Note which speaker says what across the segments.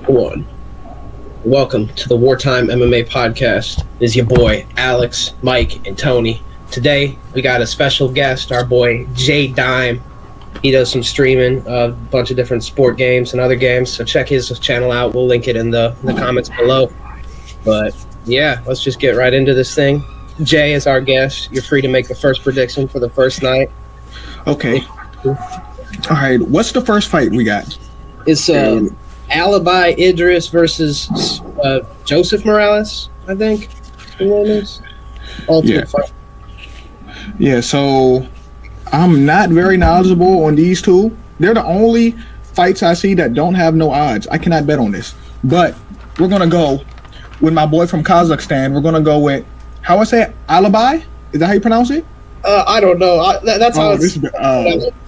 Speaker 1: One. Welcome to the Wartime MMA podcast. This is your boy, Alex, Mike, and Tony. Today, we got a special guest, our boy, Jaydime. He does some streaming, a bunch of different sport games and other games, so check his channel out. We'll link it in the comments below. But, yeah, let's just get right into this thing. Jay is our guest. You're free to make the first prediction for the first night.
Speaker 2: Okay. All right, what's the first fight we got?
Speaker 1: It's Alibi Idris versus Joseph Morales, I think. Ultimate fight.
Speaker 2: Yeah, so I'm not very knowledgeable on these two. They're the only fights I see that don't have no odds. I cannot bet on this. But we're going to go with my boy from Kazakhstan. We're going to go with, how I say it, Alibi? Is that how you pronounce it?
Speaker 1: I don't know. That's how it's...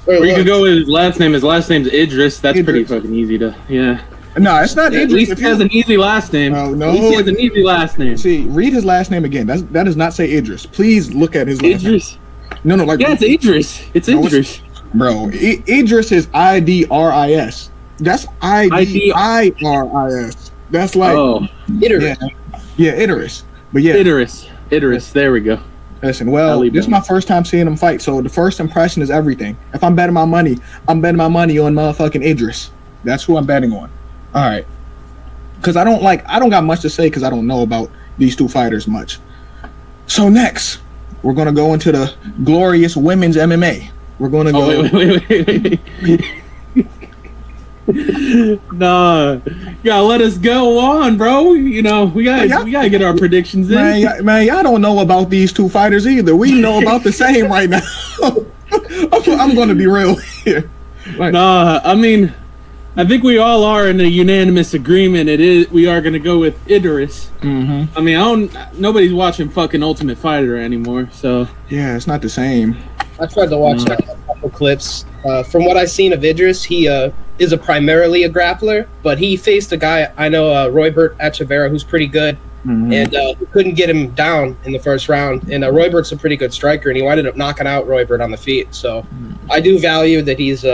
Speaker 3: Or you could go with his last name. His last name's Idris. That's Idris. Pretty fucking easy to, yeah.
Speaker 2: No, it's not Idris.
Speaker 3: At least he has an easy last name.
Speaker 2: No.
Speaker 3: At least he has an easy last name.
Speaker 2: See, read his last name again. That does not say Idris. Please look at his last
Speaker 3: Idris.
Speaker 2: name. No, like...
Speaker 3: Yeah, it's Idris. It's Idris.
Speaker 2: Bro, Idris is Idris. That's Idris. That's like...
Speaker 3: Oh.
Speaker 1: Idris.
Speaker 2: Yeah, Idris. But yeah.
Speaker 3: Idris. There we go.
Speaker 2: Listen, well, this is my first time seeing him fight, so the first impression is everything. If I'm betting my money, I'm betting my money on motherfucking Idris. That's who I'm betting on. All right. Because I don't got much to say because I don't know about these two fighters much. So next, we're going to go into the glorious women's MMA. We're going to go...
Speaker 3: Wait. Nah, you gotta let us go on, bro. You know, we gotta get our predictions in.
Speaker 2: Man, y'all don't know about these two fighters either. We know about the same right now. I'm gonna be real here.
Speaker 3: Nah, I mean, I think we all are in a unanimous agreement. We are gonna go with Idris.
Speaker 2: Mm-hmm.
Speaker 3: I mean, nobody's watching fucking Ultimate Fighter anymore, so
Speaker 2: yeah, it's not the same.
Speaker 1: I tried to watch a couple clips. From what I've seen of Idris, he is primarily a grappler, but he faced a guy I know, Roybert Echeverria, who's pretty good, and couldn't get him down in the first round. And Roybert's a pretty good striker, and he ended up knocking out Roybert on the feet. So I do value that he's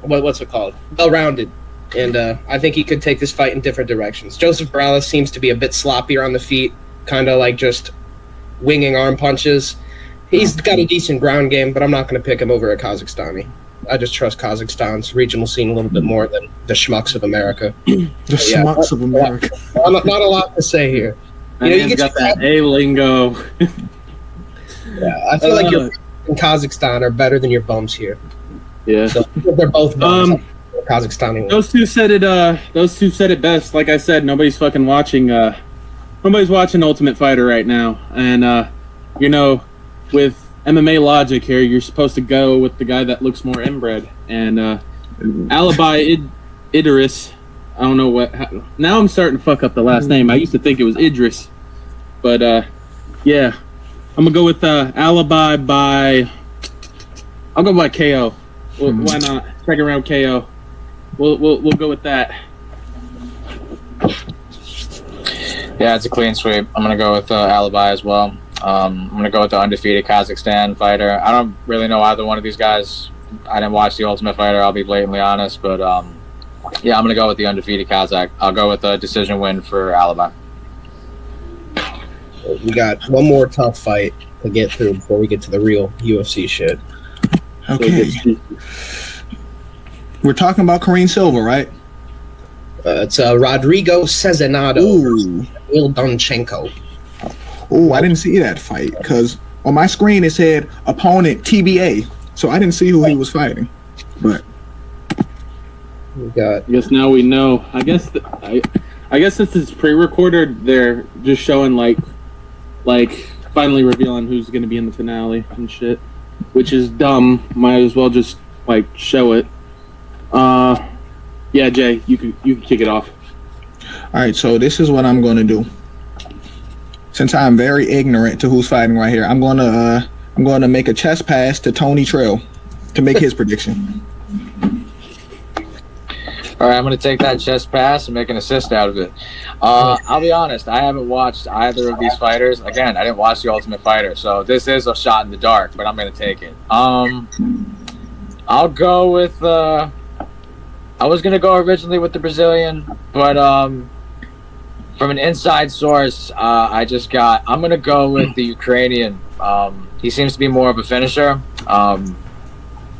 Speaker 1: what's it called? Well-rounded, and I think he could take this fight in different directions. Joseph Morales seems to be a bit sloppier on the feet, kind of like just winging arm punches. He's got a decent ground game, but I'm not going to pick him over a Kazakhstani. I just trust Kazakhstan's regional scene a little bit more than the schmucks of America.
Speaker 2: Schmucks of America.
Speaker 1: Not a lot to say here.
Speaker 3: You got that A lingo.
Speaker 1: Yeah, I feel like your in Kazakhstan are better than your bums here.
Speaker 3: Yeah,
Speaker 1: so they're both bums. Kazakhstani.
Speaker 3: Those two said it best. Like I said, nobody's fucking watching. Nobody's watching Ultimate Fighter right now, and with MMA logic here, you're supposed to go with the guy that looks more inbred. And Alibi Idris, I don't know what... Now I'm starting to fuck up the last name. I used to think it was Idris. But, yeah. I'm going to go with Alibi by... I'll go by KO. Why not? Second round KO. We'll go with that.
Speaker 4: Yeah, it's a clean sweep. I'm going to go with Alibi as well. I'm going to go with the undefeated Kazakhstan fighter. I don't really know either one of these guys. I didn't watch the Ultimate Fighter, I'll be blatantly honest. But, yeah, I'm going to go with the undefeated Kazakh. I'll go with a decision win for Alibi.
Speaker 1: We got one more tough fight to get through before we get to the real UFC shit.
Speaker 2: Okay. We're talking about Kareem Silva, right?
Speaker 1: It's Rodrigo Cezinado. Ildonchenko.
Speaker 2: Oh, I didn't see that fight because on my screen it said opponent TBA, so I didn't see who he was fighting. But
Speaker 3: I guess now we know. I guess this is pre-recorded. They're just showing like finally revealing who's going to be in the finale and shit, which is dumb. Might as well just like show it. Yeah, Jay, you can kick it off.
Speaker 2: All right, so this is what I'm going to do. Since I'm very ignorant to who's fighting right here, I'm going to make a chest pass to Tony Trail to make his prediction.
Speaker 4: All right, I'm going to take that chest pass and make an assist out of it. I'll be honest, I haven't watched either of these fighters. Again, I didn't watch The Ultimate Fighter, so this is a shot in the dark, but I'm going to take it. I'll go with I was gonna go originally with the Brazilian, but from an inside source, I'm gonna go with the Ukrainian. He seems to be more of a finisher. Not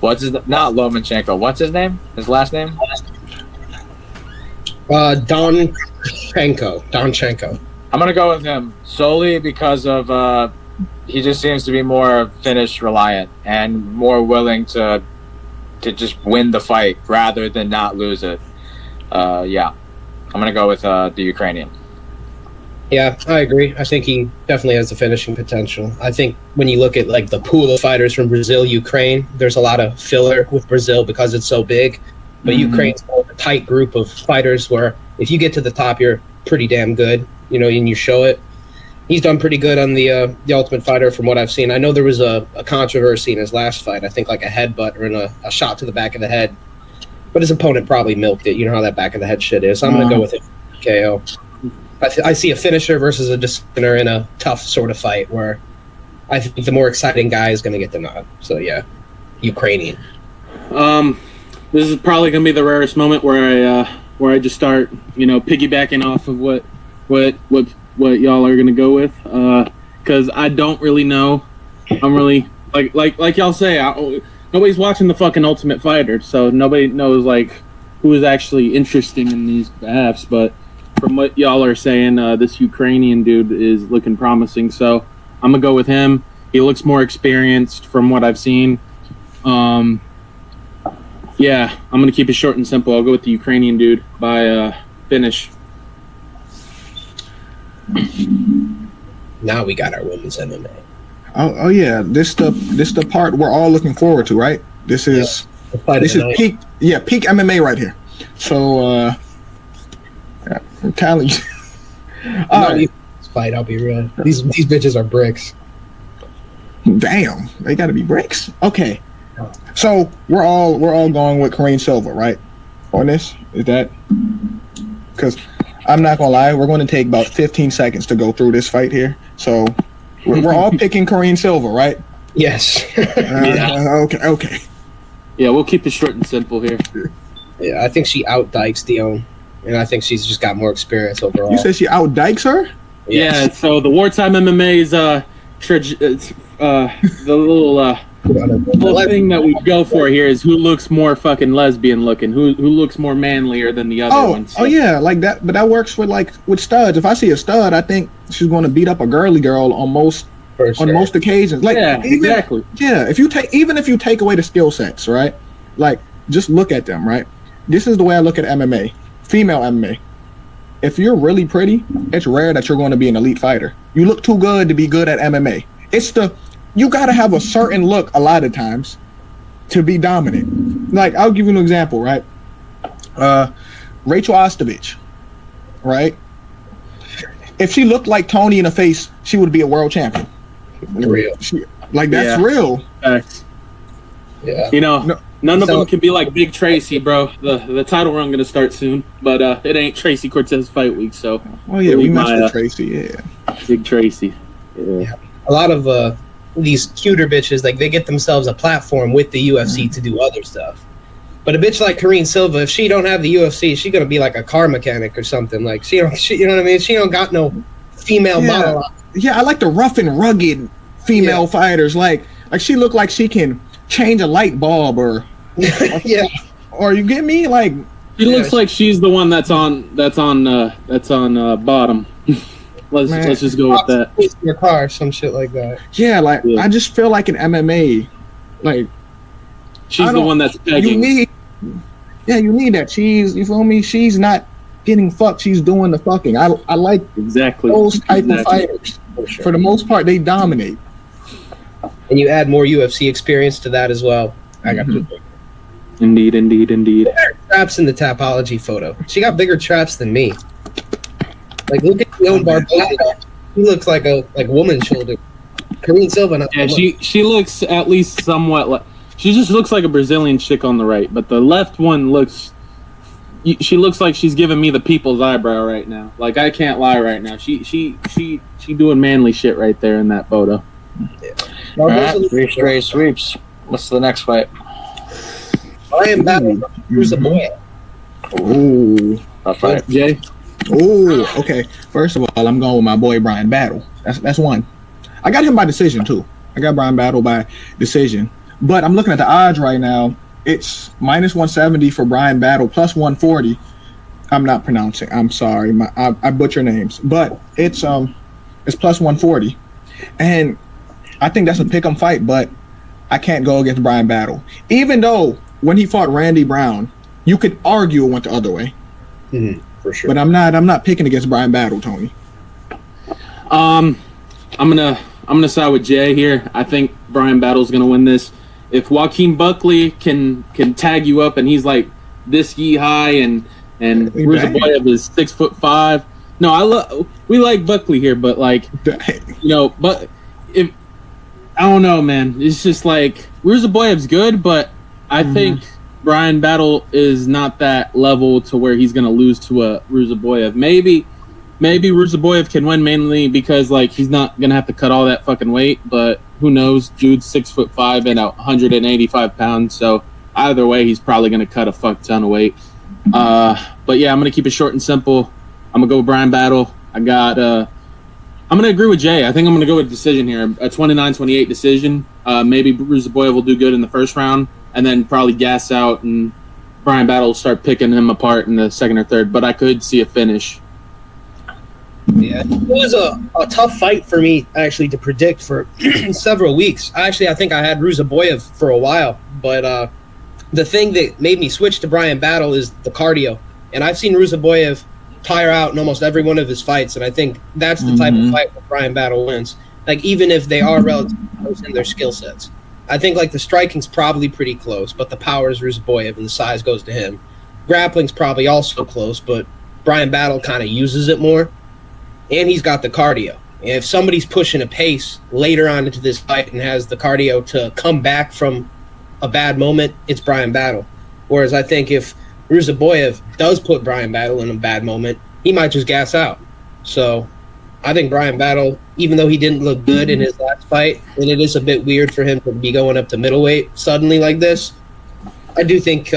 Speaker 4: Lomachenko. What's his name? His last name?
Speaker 1: Donchenko.
Speaker 4: I'm gonna go with him solely because of he just seems to be more finish reliant and more willing to just win the fight rather than not lose it. Yeah, I'm gonna go with the Ukrainian.
Speaker 1: Yeah, I agree. I think he definitely has the finishing potential. I think when you look at like the pool of fighters from Brazil, Ukraine, there's a lot of filler with Brazil because it's so big. But Ukraine's more of a tight group of fighters where if you get to the top, you're pretty damn good, and you show it. He's done pretty good on the Ultimate Fighter from what I've seen. I know there was a controversy in his last fight. I think like a headbutt or a shot to the back of the head. But his opponent probably milked it. You know how that back of the head shit is. So I'm going to go with it. KO. I see a finisher versus a decisioner in a tough sort of fight where I think the more exciting guy is going to get the nod. So yeah, Ukrainian.
Speaker 3: This is probably going to be the rarest moment where I just start, piggybacking off of what y'all are going to go with, because I don't really know. I'm really like y'all say. Nobody's watching the fucking Ultimate Fighter, so nobody knows like who is actually interesting in these halves. But from what y'all are saying, this Ukrainian dude is looking promising, so I'm gonna go with him. He looks more experienced from what I've seen. Yeah, I'm gonna keep it short and simple. I'll go with the Ukrainian dude by finish.
Speaker 1: Now we got our women's MMA.
Speaker 2: Oh yeah, this the part we're all looking forward to, right? This is peak MMA right here. So I'm telling you.
Speaker 1: All right. Fight, I'll be real. These bitches are bricks.
Speaker 2: Damn, they got to be bricks. Okay, so we're all going with Kareem Silva, right? On this, is that? Because I'm not gonna lie, we're going to take about 15 seconds to go through this fight here. So we're all picking Kareem Silva, right?
Speaker 1: Yes.
Speaker 2: Okay.
Speaker 3: Yeah, we'll keep it short and simple here.
Speaker 1: Yeah, I think she out dykes Dion, and I think she's just got more experience overall.
Speaker 2: You said she out dykes her?
Speaker 3: Yes. Yeah. So the Wartime MMA's the little thing that we go for here is who looks more fucking lesbian looking, who looks more manlier than the other ones. So.
Speaker 2: Oh yeah, like that. But that works with studs. If I see a stud, I think she's going to beat up a girly girl on most occasions. Like
Speaker 3: exactly.
Speaker 2: Yeah, if you take away the skill sets, right? Like just look at them, right? This is the way I look at MMA, female MMA. If you're really pretty, it's rare that you're going to be an elite fighter. You look too good to be good at MMA. You got to have a certain look a lot of times to be dominant. Like, I'll give you an example, right? Rachel Ostovich, right? If she looked like Tony in the face, she would be a world champion.
Speaker 1: Real.
Speaker 2: That's real.
Speaker 3: Facts. Yeah. None of them can be like Big Tracy, bro. The title run going to start soon, but it ain't Tracy Cortez fight week, so.
Speaker 2: Oh, yeah, we messed with Tracy, yeah.
Speaker 3: Big Tracy. Yeah.
Speaker 1: A lot of these cuter bitches, like they get themselves a platform with the UFC to do other stuff. But a bitch like Kareem Silva, if she don't have the UFC, she's gonna be like a car mechanic or something. Like you know what I mean? She don't got no female model.
Speaker 2: Yeah, I like the rough and rugged female fighters. Like she look like she can change a light bulb or or you get me? Like
Speaker 3: she looks like she's the one that's on bottom. Let's just go with that.
Speaker 1: Your car, some shit like that.
Speaker 2: Yeah, I just feel like in MMA, like
Speaker 3: she's the one that's pegging.
Speaker 2: You need that. You feel me? She's not getting fucked. She's doing the fucking. I like
Speaker 3: exactly
Speaker 2: those type of fighters. For the most part, they dominate.
Speaker 1: And you add more UFC experience to that as well. I got to.
Speaker 3: Indeed.
Speaker 1: Traps in the Tapology photo. She got bigger traps than me. Like, look at the old Barbosa. He looks like a woman shoulder. Kareem Silva.
Speaker 3: Yeah, she looks at least somewhat like. She just looks like a Brazilian chick on the right, but the left one looks. She looks like she's giving me the people's eyebrow right now. Like I can't lie right now. She doing manly shit right there in that photo.
Speaker 4: Yeah. All right, 3 straight sweeps. What's the next fight?
Speaker 1: I am battling Cruiser Boy.
Speaker 2: Ooh.
Speaker 4: Tough fight.
Speaker 3: Jay?
Speaker 2: Ooh, okay. First of all, I'm going with my boy Brian Battle. That's one. I got him by decision too. I got Brian Battle by decision. But I'm looking at the odds right now. It's minus 170 for Brian Battle, plus 140. I'm not pronouncing. I'm sorry. I butcher names. But it's plus 140. And I think that's a pick'em fight, but I can't go against Brian Battle. Even though when he fought Randy Brown, you could argue it went the other way.
Speaker 1: For sure.
Speaker 2: But I'm not picking against Brian Battle, Tony.
Speaker 3: I'm gonna side with Jay here. I think Brian Battle's gonna win this. If Joaquin Buckley can tag you up and he's like this yee high and Ruzaboyev is 6'5". No, we like Buckley here, but like but if I don't know, man, it's just like Ruzaboyev's good, but I think Brian Battle is not that level to where he's gonna lose to a Ruzaboyev. Maybe Ruzaboyev can win mainly because like he's not gonna have to cut all that fucking weight, but who knows? Dude's 6'5" and 185 pounds, so either way, he's probably gonna cut a fuck ton of weight. But yeah, I'm gonna keep it short and simple. I'm gonna go with Brian Battle. I'm gonna agree with Jay. I think I'm gonna go with decision here, a 29-28 decision. Maybe Ruzaboyev will do good in the first round, and then probably gas out, and Brian Battle will start picking him apart in the second or third. But I could see a finish.
Speaker 1: Yeah, it was a tough fight for me actually to predict for several weeks. I think I had Ruzaboyev for a while, but the thing that made me switch to Brian Battle is the cardio. And I've seen Ruzaboyev tire out in almost every one of his fights, and I think that's the type of fight where Brian Battle wins. Like, even if they are relatively close in their skill sets. I think, like, the striking's probably pretty close, but the power is Ruzaboyev and the size goes to him. Grappling's probably also close, but Brian Battle kind of uses it more. And he's got the cardio. And if somebody's pushing a pace later on into this fight and has the cardio to come back from a bad moment, it's Brian Battle. Whereas I think if Ruzaboyev does put Brian Battle in a bad moment, he might just gas out. So I think Brian Battle, even though he didn't look good in his last fight, and it is a bit weird for him to be going up to middleweight suddenly like this, I do think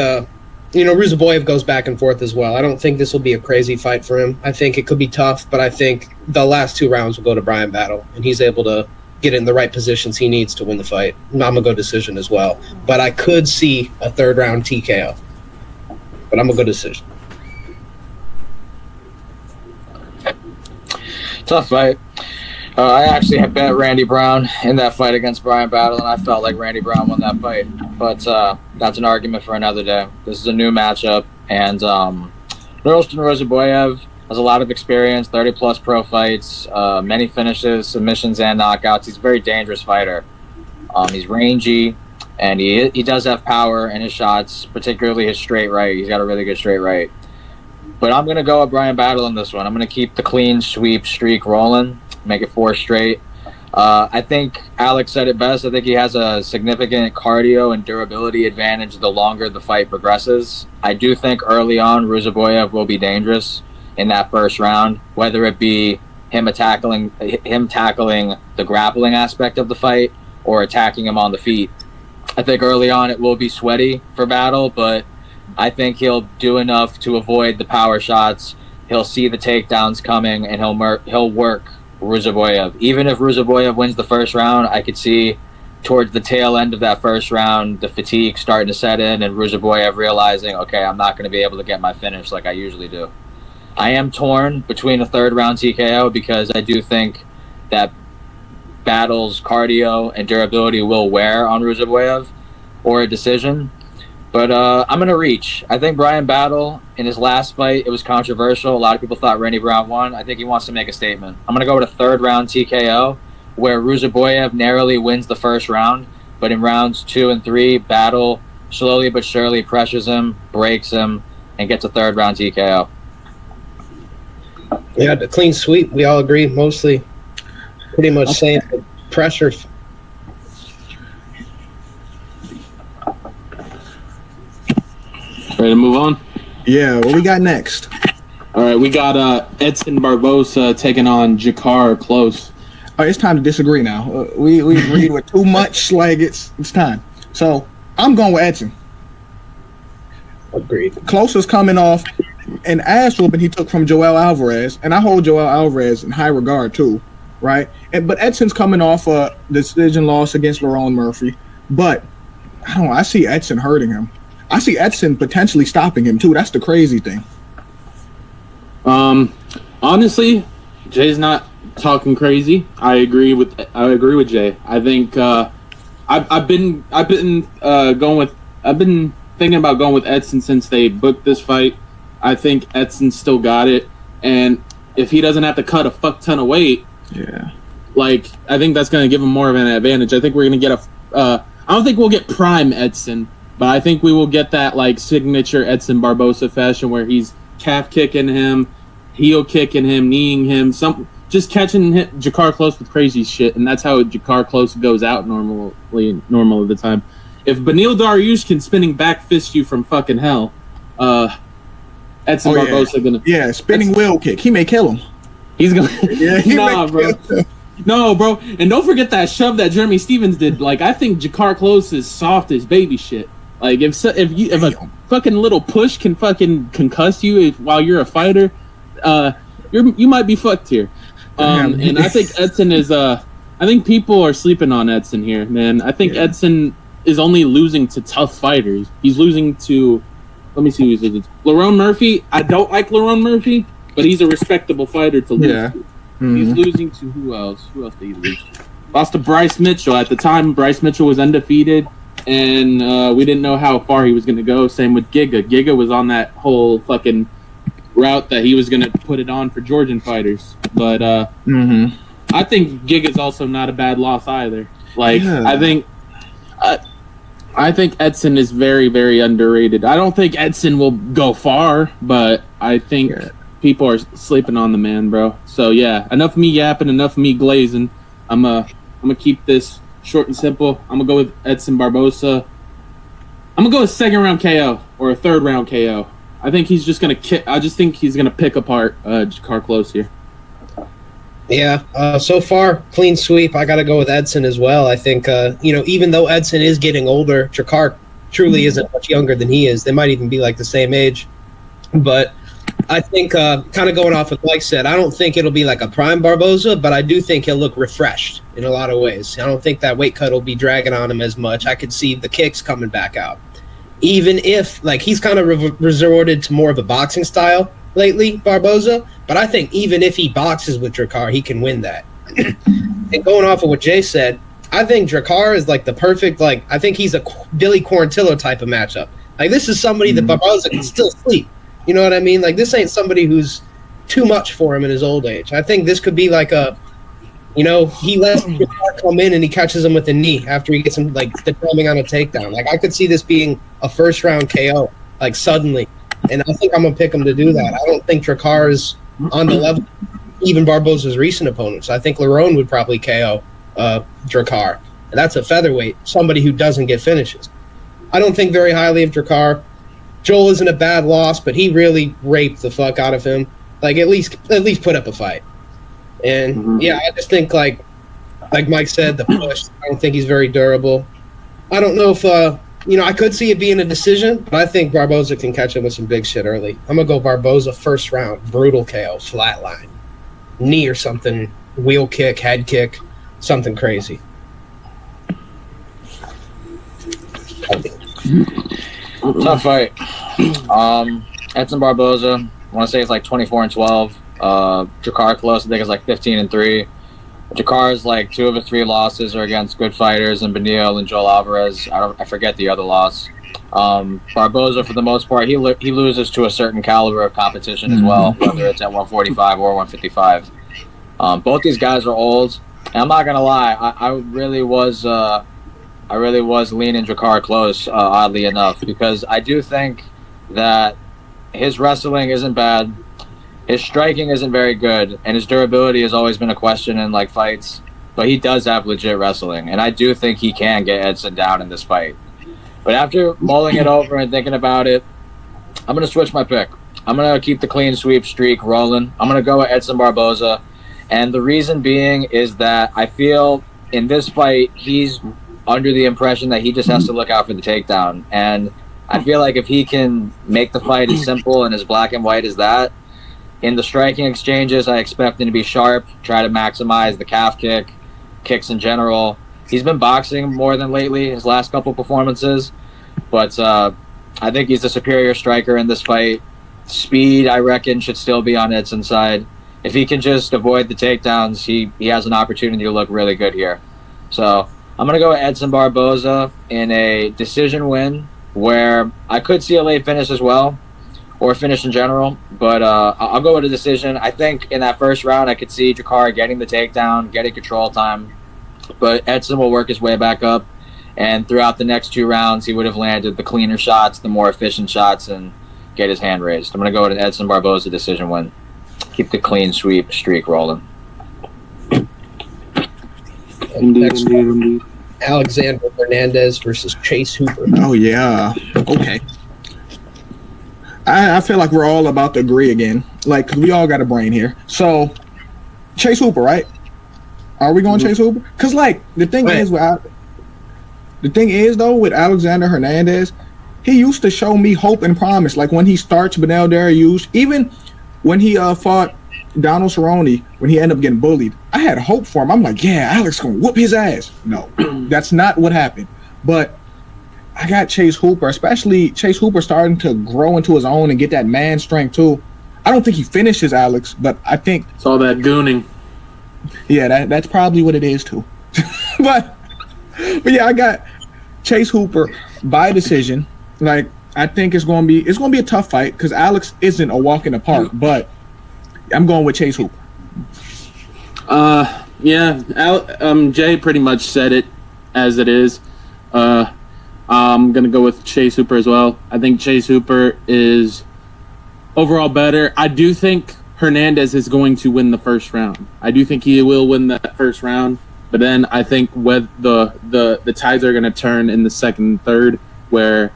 Speaker 1: Ruzaboyev goes back and forth as well. I don't think this will be a crazy fight for him. I think it could be tough, but I think the last 2 rounds will go to Brian Battle, and he's able to get in the right positions he needs to win the fight. I'm going to go decision as well. But I could see a 3rd round TKO. But I'm going to go decision.
Speaker 4: Tough fight. I actually had bet Randy Brown in that fight against Brian Battle, and I felt like Randy Brown won that fight. But that's an argument for another day. This is a new matchup, and Nurulston Ruzaboyev has a lot of experience, 30-plus pro fights, many finishes, submissions, and knockouts. He's a very dangerous fighter. He's rangy, and he does have power in his shots, particularly his straight right. He's got a really good straight right. But I'm going to go with Brian Battle in this one. I'm going to keep the clean sweep streak rolling, make it 4 straight. I think Alex said it best. I think he has a significant cardio and durability advantage the longer the fight progresses. I do think early on Ruzaboyev will be dangerous in that first round, whether it be him tackling the grappling aspect of the fight or attacking him on the feet. I think early on it will be sweaty for Battle, but I think he'll do enough to avoid the power shots. He'll see the takedowns coming, and he'll work Ruzaboyev. Even if Ruzaboyev wins the first round, I could see towards the tail end of that first round, the fatigue starting to set in, and Ruzaboyev realizing, okay, I'm not going to be able to get my finish like I usually do. I am torn between a 3rd round TKO because I do think that Battle's cardio and durability will wear on Ruzaboyev, or a decision. But I'm going to reach. I think Brian Battle, in his last fight, it was controversial. A lot of people thought Randy Brown won. I think he wants to make a statement. I'm going to go with a 3rd round TKO, where Ruzaboyev narrowly wins the first round, but in rounds 2 and 3, Battle slowly but surely pressures him, breaks him, and gets a 3rd round TKO.
Speaker 1: Yeah, the clean sweep, we all agree, mostly pretty much saying the pressure.
Speaker 3: Ready to move on?
Speaker 2: Yeah, what we got next?
Speaker 3: All right, we got Edson Barbosa taking on Jakar Close.
Speaker 2: Oh, it's time to disagree now. We agreed with too much. Like, it's time. So I'm going with Edson.
Speaker 1: Agreed.
Speaker 2: Close is coming off an ass whooping he took from Joel Alvarez, and I hold Joel Alvarez in high regard too, right? But Edson's coming off a decision loss against Lerone Murphy, but I see Edson hurting him. I see Edson potentially stopping him too. That's the crazy thing.
Speaker 3: Honestly, Jay's not talking crazy. I agree with Jay. I think I've been thinking about going with Edson since they booked this fight. I think Edson still got it, and if he doesn't have to cut a fuck ton of weight, I think that's going to give him more of an advantage. I think we're going to get I don't think we'll get prime Edson, but I think we will get that like signature Edson Barboza fashion where he's calf kicking him, heel kicking him, kneeing him, just catching Jakar Close with crazy shit, and that's how Jakar Close goes out normal of the time. If Beneil Dariush can spinning back fist you from fucking hell, Edson Barboza gonna
Speaker 2: spinning wheel kick. He may kill him.
Speaker 3: He's gonna bro. No, bro, and don't forget that shove that Jeremy Stevens did. Like, I think Jakar Close is soft as baby shit. Like, if a fucking little push can fucking concuss you while you're a fighter, you might be fucked here. And I think Edson is I think people are sleeping on Edson here, man. I think Edson is only losing to tough fighters. He's losing to, let me see who's losing to. Lerone Murphy. I don't like Lerone Murphy, but he's a respectable fighter to lose to. Mm-hmm. He's losing to who else? Who else did he lose to? Lost to Bryce Mitchell. At the time, Bryce Mitchell was undefeated, and we didn't know how far he was going to go. Same with Giga. Giga was on that whole fucking route that he was going to put it on for Georgian fighters. But I think Giga's also not a bad loss either. Like, I think Edson is very, very underrated. I don't think Edson will go far, but I think people are sleeping on the man, bro. So yeah, enough of me yapping, enough of me glazing. I'm gonna keep this short and simple. I'm gonna go with Edson Barboza. I'm gonna go with second round KO or a third round KO. I think he's just gonna I just think he's gonna pick apart Jakar Close here.
Speaker 1: Yeah, so far, clean sweep. I got to go with Edson as well. I think, even though Edson is getting older, Jakar truly isn't much younger than he is. They might even be like the same age. But I think, kind of going off what Mike said, I don't think it'll be like a prime Barboza, but I do think he'll look refreshed in a lot of ways. I don't think that weight cut will be dragging on him as much. I could see the kicks coming back out. Even if, like, he's kind of resorted to more of a boxing style lately, Barboza, but I think even if he boxes with Jakar, he can win that. And going off of what Jay said, I think Jakar is like the perfect, I think he's a Billy Quarantillo type of matchup. Like, this is somebody that Barboza can still sleep. You know what I mean? Like, this ain't somebody who's too much for him in his old age. I think this could be like he lets Jakar come in and he catches him with the knee after he gets him, depending on a takedown. Like, I could see this being a first round KO, suddenly. And I think I'm going to pick him to do that. I don't think Jakar is on the level even Barboza's recent opponents. I think Lerone would probably KO Jakar. And that's a featherweight, somebody who doesn't get finishes. I don't think very highly of Jakar. Joel isn't a bad loss, but he really raped the fuck out of him. Like, at least put up a fight. And, I just think, like Mike said, the push, I don't think he's very durable. I don't know if... I could see it being a decision, but I think Barboza can catch him with some big shit early. I'm going to go Barboza first round, brutal KO, flatline. Knee or something, wheel kick, head kick, something crazy.
Speaker 4: Tough fight. Edson Barboza, I want to say it's 24-12. Jakar Close, I think it's 15-3. Jakar's 2 of his 3 losses are against good fighters, and Beneil and Joel Alvarez. I forget the other loss. Barboza, for the most part, he loses to a certain caliber of competition as well, whether it's at 145 or 155. Both these guys are old, and I'm not gonna lie, I really was leaning Jakar Close, oddly enough, because I do think that his wrestling isn't bad. His striking isn't very good, and his durability has always been a question in fights. But he does have legit wrestling, and I do think he can get Edson down in this fight. But after mulling it over and thinking about it, I'm going to switch my pick. I'm going to keep the clean sweep streak rolling. I'm going to go with Edson Barboza, and the reason being is that I feel in this fight he's under the impression that he just has to look out for the takedown, and I feel like if he can make the fight as simple and as black and white as that, in the striking exchanges, I expect him to be sharp, try to maximize the calf kick, kicks in general. He's been boxing more than lately, his last couple performances, but I think he's the superior striker in this fight. Speed, I reckon, should still be on Edson side. If he can just avoid the takedowns, he has an opportunity to look really good here. So I'm going to go with Edson Barboza in a decision win, where I could see a late finish as well, or finish in general, but I'll go with a decision. I think in that first round, I could see Jakar getting the takedown, getting control time, but Edson will work his way back up, and throughout the next 2 rounds, he would have landed the cleaner shots, the more efficient shots, and get his hand raised. I'm going to go with an Edson Barboza decision win. Keep the clean sweep streak rolling.
Speaker 1: Indeed. Alexander Hernandez versus Chase Hooper.
Speaker 2: Oh, yeah. Okay. I feel like we're all about to agree again. Like, 'cause we all got a brain here. So, Chase Hooper, right? Are we going Chase Hooper? Because, like, the thing is, though, with Alexander Hernandez, he used to show me hope and promise. Like, when he starts Benel Dariush, even when he fought Donald Cerrone, when he ended up getting bullied, I had hope for him. I'm like, yeah, Alex gonna whoop his ass. No, that's not what happened. But I got Chase Hooper, especially Chase Hooper starting to grow into his own and get that man strength too. I don't think he finishes Alex, but I think
Speaker 3: it's all that gooning.
Speaker 2: Yeah, that's probably what it is too. but yeah, I got Chase Hooper by decision. Like, I think it's gonna be a tough fight because Alex isn't a walk in the park, but I'm going with Chase Hooper.
Speaker 3: Jay pretty much said it as it is. I'm gonna go with Chase Hooper as well. I think Chase Hooper is overall better. I do think Hernandez is going to win the first round. I do think he will win that first round, but then I think with the tides are gonna turn in the second and third, where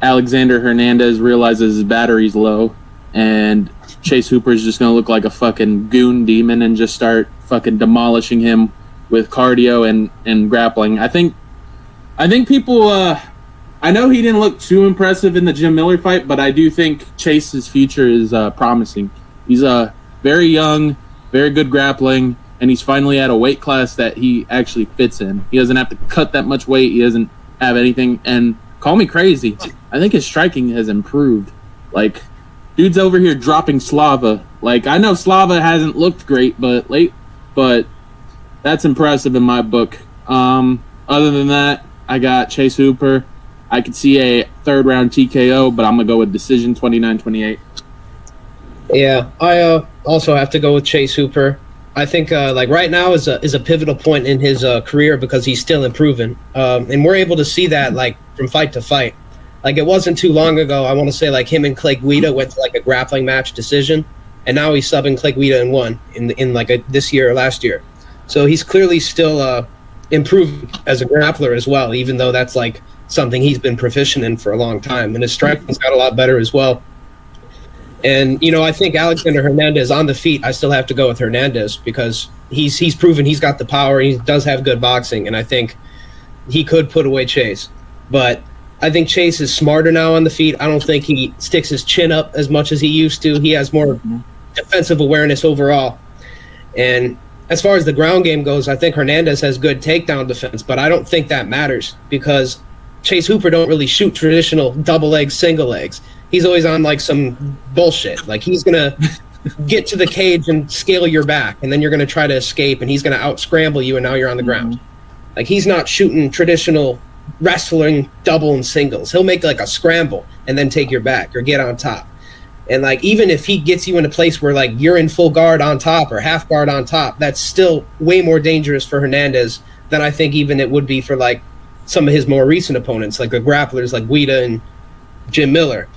Speaker 3: Alexander Hernandez realizes his battery's low, and Chase Hooper is just going to look like a fucking goon demon and just start fucking demolishing him with cardio and grappling. I think people, I know he didn't look too impressive in the Jim Miller fight, but I do think Chase's future is promising. He's very young, very good grappling, and he's finally at a weight class that he actually fits in. He doesn't have to cut that much weight. He doesn't have anything. And call me crazy, I think his striking has improved. Like, dude's over here dropping Slava. Like, I know Slava hasn't looked great, but that's impressive in my book. Other than that, I got Chase Hooper. I could see a third round TKO, but I'm gonna go with decision 29-28.
Speaker 1: Yeah, I also have to go with Chase Hooper. I think like right now is a pivotal point in his career because he's still improving, and we're able to see that like from fight to fight. Like, it wasn't too long ago, I want to say, like, him and Clay Guida went to like a grappling match decision, and now he's subbing Clay Guida and won in like this year or last year. So he's clearly still improved as a grappler as well, even though that's like something he's been proficient in for a long time, and his striking's got a lot better as well. And, you know, I think Alexander Hernandez on the feet, I still have to go with Hernandez because he's proven he's got the power. He does have good boxing, and I think he could put away Chase. But I think Chase is smarter now on the feet. I don't think he sticks his chin up as much as he used to. He has more defensive awareness overall. And as far as the ground game goes, I think Hernandez has good takedown defense, but I don't think that matters because Chase Hooper don't really shoot traditional double legs, single legs. He's always on like some bullshit. Like, he's going to get to the cage and scale your back, and then you're going to try to escape, and he's going to out-scramble you, and now you're on the ground. Like, he's not shooting traditional wrestling double and singles. He'll make like a scramble and then take your back or get on top. And like, even if he gets you in a place where like you're in full guard on top or half guard on top, that's still way more dangerous for Hernandez than I think even it would be for like some of his more recent opponents, like the grapplers like Guida and Jim Miller.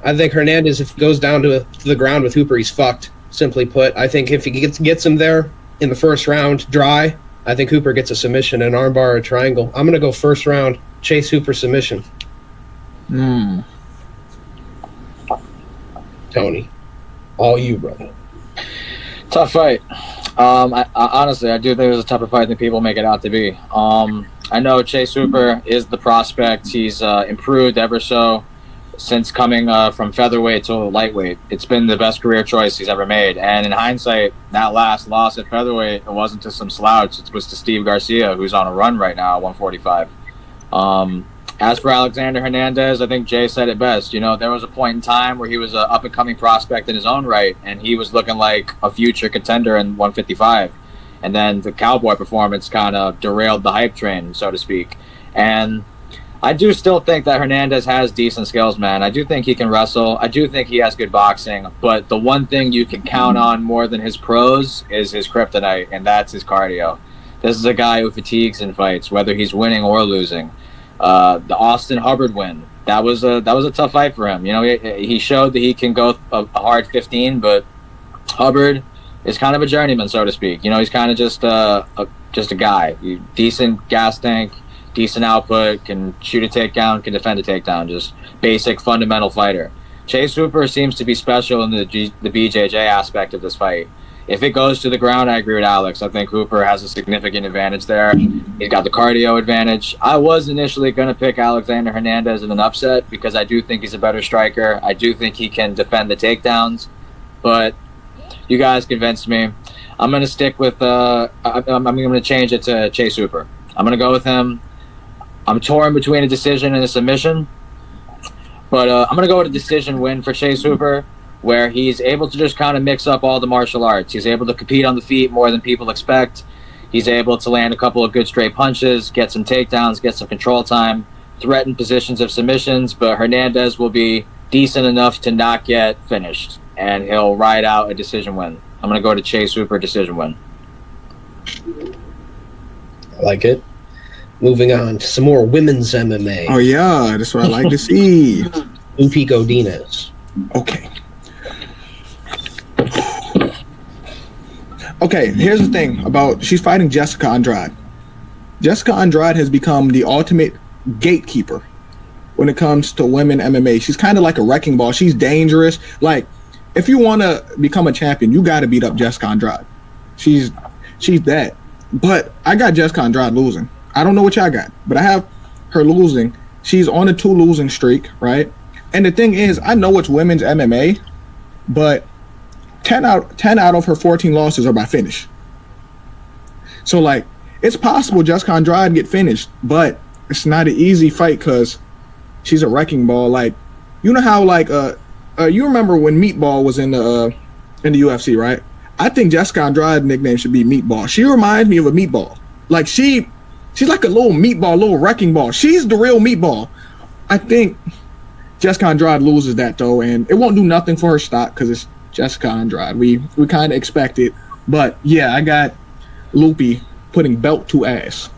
Speaker 1: I think Hernandez, if he goes down to the ground with Hooper, he's fucked, simply put. I think if he gets him there in the first round dry, I think Hooper gets a submission, an armbar, or a triangle. I'm going to go first round, Chase Hooper submission. Tony, all you, brother.
Speaker 4: Tough fight. I honestly do think it was a tougher fight than people make it out to be. I know Chase Hooper is the prospect. He's improved ever so since coming from featherweight to lightweight. It's been the best career choice he's ever made. And in hindsight, that last loss at featherweight, it wasn't to some slouch. It was to Steve Garcia, who's on a run right now at 145. As for Alexander Hernandez, I think Jay said it best. You know, there was a point in time where he was an up-and-coming prospect in his own right, and he was looking like a future contender in 155. And then the Cowboy performance kind of derailed the hype train, so to speak. And I do still think that Hernandez has decent skills, man. I do think he can wrestle. I do think he has good boxing. But the one thing you can count on more than his pros is his kryptonite, and that's his cardio. This is a guy who fatigues in fights, whether he's winning or losing. The Austin Hubbard win, that was a tough fight for him. You know, he showed that he can go a hard 15, but Hubbard is kind of a journeyman, so to speak. You know, he's kind of just a guy. Decent gas tank, decent output, can shoot a takedown, can defend a takedown. Just basic fundamental fighter. Chase Hooper seems to be special in the BJJ aspect of this fight. If it goes to the ground, I agree with Alex. I think Hooper has a significant advantage there. He's got the cardio advantage. I was initially going to pick Alexander Hernandez in an upset because I do think he's a better striker. I do think he can defend the takedowns. But you guys convinced me. I'm going to stick with I'm going to change it to Chase Hooper. I'm going to go with him. I'm torn between a decision and a submission. But I'm going to go with a decision win for Chase Hooper, where he's able to just kind of mix up all the martial arts. He's able to compete on the feet more than people expect. He's able to land a couple of good straight punches, get some takedowns, get some control time, threaten positions of submissions, but Hernandez will be decent enough to not get finished, and he'll ride out a decision win. I'm going to go to Chase Hooper, decision win.
Speaker 1: I like it. Moving on to some more women's MMA.
Speaker 2: Oh, yeah, that's what I like to see.
Speaker 1: Lupi Godinez.
Speaker 2: Okay. Okay, here's the thing about she's fighting Jessica Andrade. Jessica Andrade has become the ultimate gatekeeper when it comes to women MMA. She's kind of like a wrecking ball. She's dangerous. Like, if you want to become a champion, you got to beat up Jessica Andrade. She's that. But I got Jessica Andrade losing. I don't know what y'all got, but I have her losing. She's on a 2 losing streak, right? And the thing is, I know it's women's MMA, but 10 out of her 14 losses are by finish. So, like, it's possible Jessica Andrade get finished, but it's not an easy fight because she's a wrecking ball. Like, you know how, like, you remember when Meatball was in the UFC, right? I think Jessica Andrade's nickname should be Meatball. She reminds me of a meatball. Like, she's like a little meatball, little wrecking ball. She's the real meatball. I think Jessica Andrade loses that, though, and it won't do nothing for her stock because it's Jessica Andrade. We kind of expect it. But, yeah, I got Lupi putting belt to ass.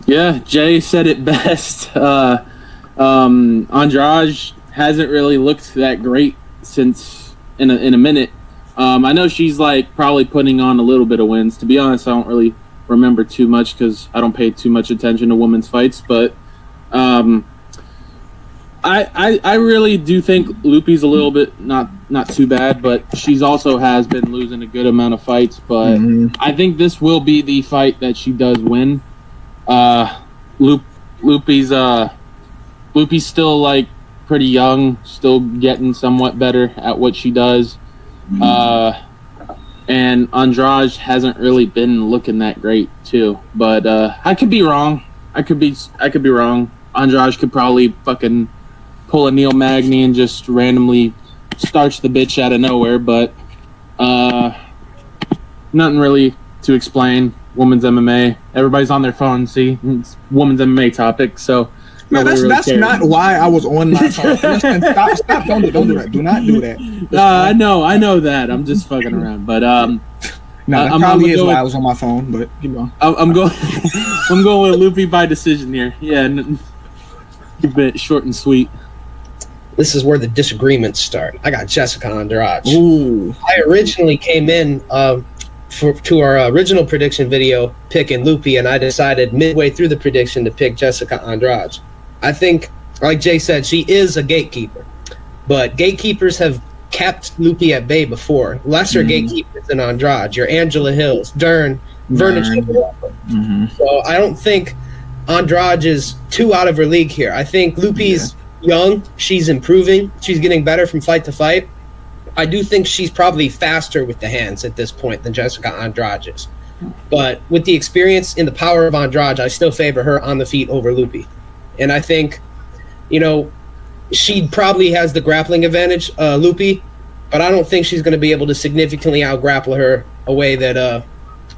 Speaker 3: Yeah, Jay said it best. Andrade hasn't really looked that great since in a minute. I know she's like probably putting on a little bit of wins. To be honest, I don't really remember too much because I don't pay too much attention to women's fights. But I really do think Lupi's a little bit not too bad, but she's also has been losing a good amount of fights. But I think this will be the fight that she does win. Lupi's still like pretty young, still getting somewhat better at what she does. And Andrade hasn't really been looking that great too. But I could be wrong. I could be wrong. Andrade could probably fucking pull a Neil Magny and just randomly starch the bitch out of nowhere, but nothing really to explain. Women's MMA. Everybody's on their phone, see? It's women's MMA topic, so
Speaker 2: man, that's not why I was on my phone. Listen, stop, don't do that. Do not do that.
Speaker 3: I know that. I'm just fucking around. But
Speaker 2: that probably is why I was on my phone, but keep going.
Speaker 3: I'm going I'm going with Lupi by decision here. Yeah, keep it short and sweet.
Speaker 1: This is where the disagreements start. I got Jessica Andrade.
Speaker 2: Ooh.
Speaker 1: I originally came in to our original prediction video picking Lupi, and I decided midway through the prediction to pick Jessica Andrade. I think, like Jay said, she is a gatekeeper, but gatekeepers have kept Lupi at bay before. Lesser gatekeepers than Andrade, your Angela Hills, Dern, Vernon So I don't think Andrade is too out of her league here. I think Lupi's young. She's improving. She's getting better from fight to fight. I do think she's probably faster with the hands at this point than Jessica Andrade is. But with the experience and the power of Andrade, I still favor her on the feet over Lupi. And I think, she probably has the grappling advantage, Lupi, but I don't think she's going to be able to significantly out-grapple her a way that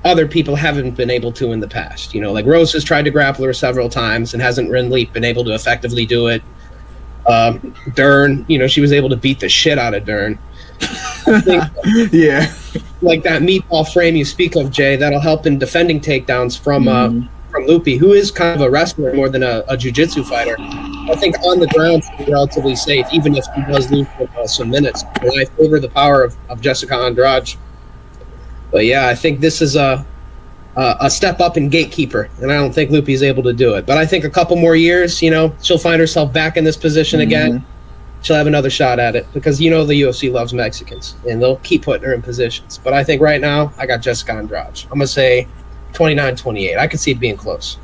Speaker 1: other people haven't been able to in the past. Like Rose has tried to grapple her several times and hasn't really been able to effectively do it. Dern, she was able to beat the shit out of Dern. I think, like that meatball frame you speak of, Jay, that'll help in defending takedowns from Lupi, who is kind of a wrestler more than a jiu-jitsu fighter. I think on the ground she's relatively safe, even if she does lose some minutes. And I favor the power of Jessica Andrade. But yeah, I think this is a step up in gatekeeper, and I don't think Lupi's able to do it. But I think a couple more years, she'll find herself back in this position again. She'll have another shot at it because the UFC loves Mexicans, and they'll keep putting her in positions. But I think right now, I got Jessica Andrade. I'm going to say 29-28. I could see it being close.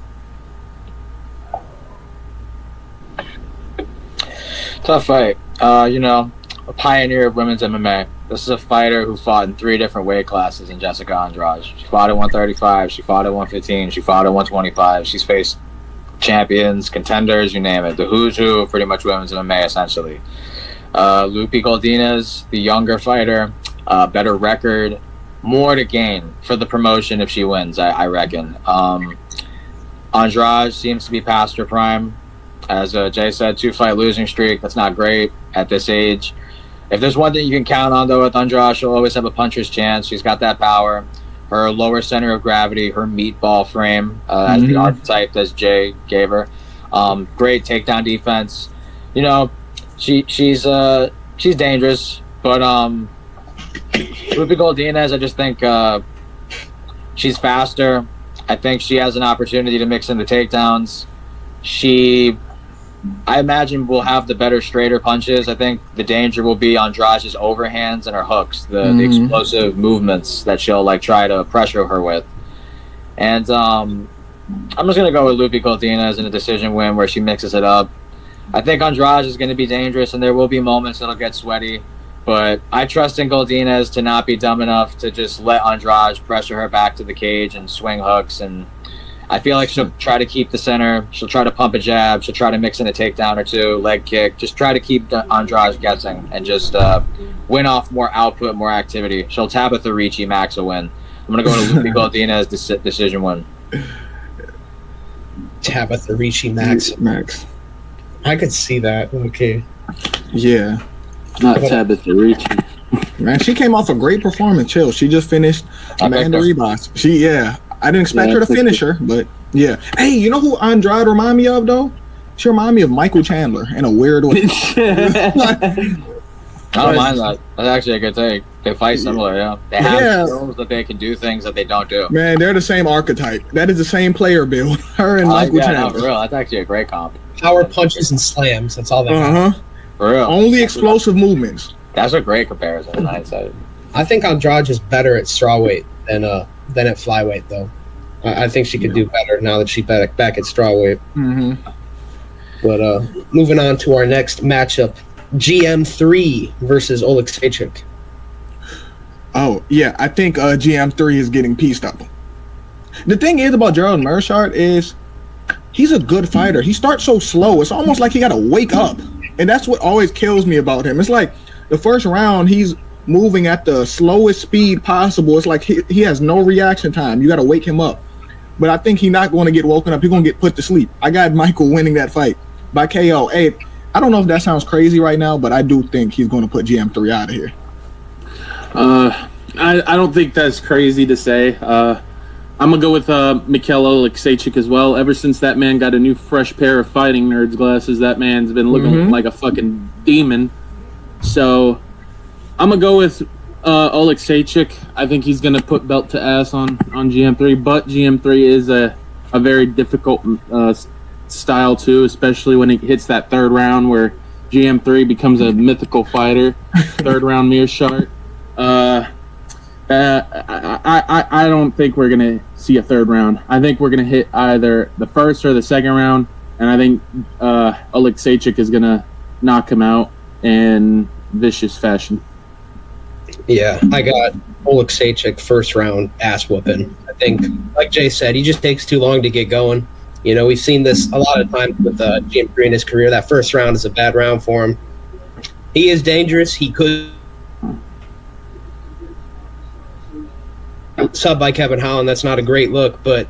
Speaker 4: Tough fight. A pioneer of women's MMA. This is a fighter who fought in 3 different weight classes in Jessica Andrade. She fought at 135, she fought at 115, she fought at 125. She's faced champions, contenders, you name it. The who's who of pretty much women's MMA, essentially. Lupi Godinez, the younger fighter, better record, more to gain for the promotion if she wins, I reckon. Andrade seems to be past her prime. As Jay said, 2-fight losing streak. That's not great at this age. If there's one thing you can count on, though, with Andrade, she'll always have a puncher's chance. She's got that power. Her lower center of gravity, her meatball frame, as the archetype as Jay gave her. Great takedown defense. She's dangerous, but Lupi Godinez, I just think she's faster. I think she has an opportunity to mix in the takedowns. I imagine will have the better, straighter punches. I think the danger will be Andrade's overhands and her hooks, the explosive movements that she'll try to pressure her with. And I'm just gonna go with Lupi Godinez in a decision win where she mixes it up. I think Andrade is going to be dangerous, and there will be moments that'll get sweaty. But I trust in Godinez to not be dumb enough to just let Andrade pressure her back to the cage and swing hooks. And I feel like she'll try to keep the center. She'll try to pump a jab. She'll try to mix in a takedown or two, leg kick. Just try to keep Andrade guessing and just win off more output, more activity. She'll Tabitha Ricci max a win. I'm going to go to Lupi Godinez decision win.
Speaker 1: Tabitha Ricci max. I could see that. Okay.
Speaker 2: Yeah.
Speaker 3: Not Tabitha Ricci.
Speaker 2: Man, she came off a great performance. Chill. She just finished Amanda Ribas. I didn't expect her to finish her, but yeah. Hey, you know who Andrade remind me of though? She remind me of Michael Chandler in a weird way.
Speaker 4: I don't mind that. That's actually a good take. They fight similar, yeah. They have skills that they can do things that they don't do.
Speaker 2: Man, they're the same archetype. That is the same player build. Her and Michael Chandler.
Speaker 4: No, for real. That's actually a great comp.
Speaker 1: Power punches and slams. That's all they have.
Speaker 4: For real.
Speaker 2: Only explosive movements.
Speaker 4: That's a great comparison in hindsight.
Speaker 1: I think Andrade is better at strawweight than at flyweight, though. I think she could do better now that she's back at strawweight. But moving on to our next matchup, GM3 versus Oleksiejczuk.
Speaker 2: Oh, yeah. I think GM3 is getting pieced up. The thing is about Gerald Meerschaert is he's a good fighter. He starts so slow. It's almost like he got to wake up. And that's what always kills me about him. It's like the first round, he's moving at the slowest speed possible. It's like he has no reaction time. You got to wake him up. But I think he's not going to get woken up. He's going to get put to sleep. I got Michael winning that fight by KO. Hey, I don't know if that sounds crazy right now, but I do think he's going to put GM3 out of here.
Speaker 3: I don't think that's crazy to say. I'm going to go with Mikhail Oleksiejczuk as well. Ever since that man got a new fresh pair of Fighting Nerds glasses, that man's been looking like a fucking demon. So I'm going to go with Oleksiejczuk. I think he's going to put belt to ass on GM3, but GM3 is a very difficult style too, especially when it hits that third round where GM3 becomes a mythical fighter. Third round Meerschaert. I don't think we're gonna see a third round. I think we're gonna hit either the first or the second round, and I think Oleksiejczyk is gonna knock him out in vicious fashion.
Speaker 1: Yeah, I got Oleksiejczyk first round ass whooping. I think, like Jay said, he just takes too long to get going. You know, we've seen this a lot of times with GM3 in his career. That first round is a bad round for him. He is dangerous. He could sub by Kevin Holland. That's not a great look, but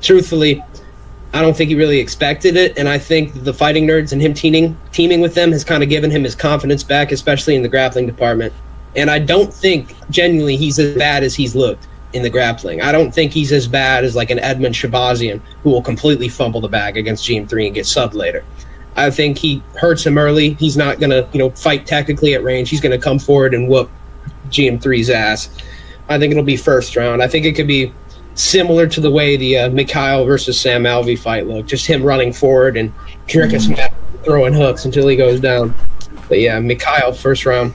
Speaker 1: truthfully, I don't think he really expected it, and I think the Fighting Nerds and him teaming with them has kind of given him his confidence back, especially in the grappling department. And I don't think, genuinely, he's as bad as he's looked in the grappling. I don't think he's as bad as like an Edmund Shabazian who will completely fumble the bag against GM3 and get subbed later. I think he hurts him early. He's not going to, fight tactically at range. He's going to come forward and whoop GM3's ass. I think it'll be first round. I think it could be similar to the way the Mikhail versus Sam Alvey fight looked. Just him running forward and Kirkus throwing hooks until he goes down. But yeah, Mikhail first round.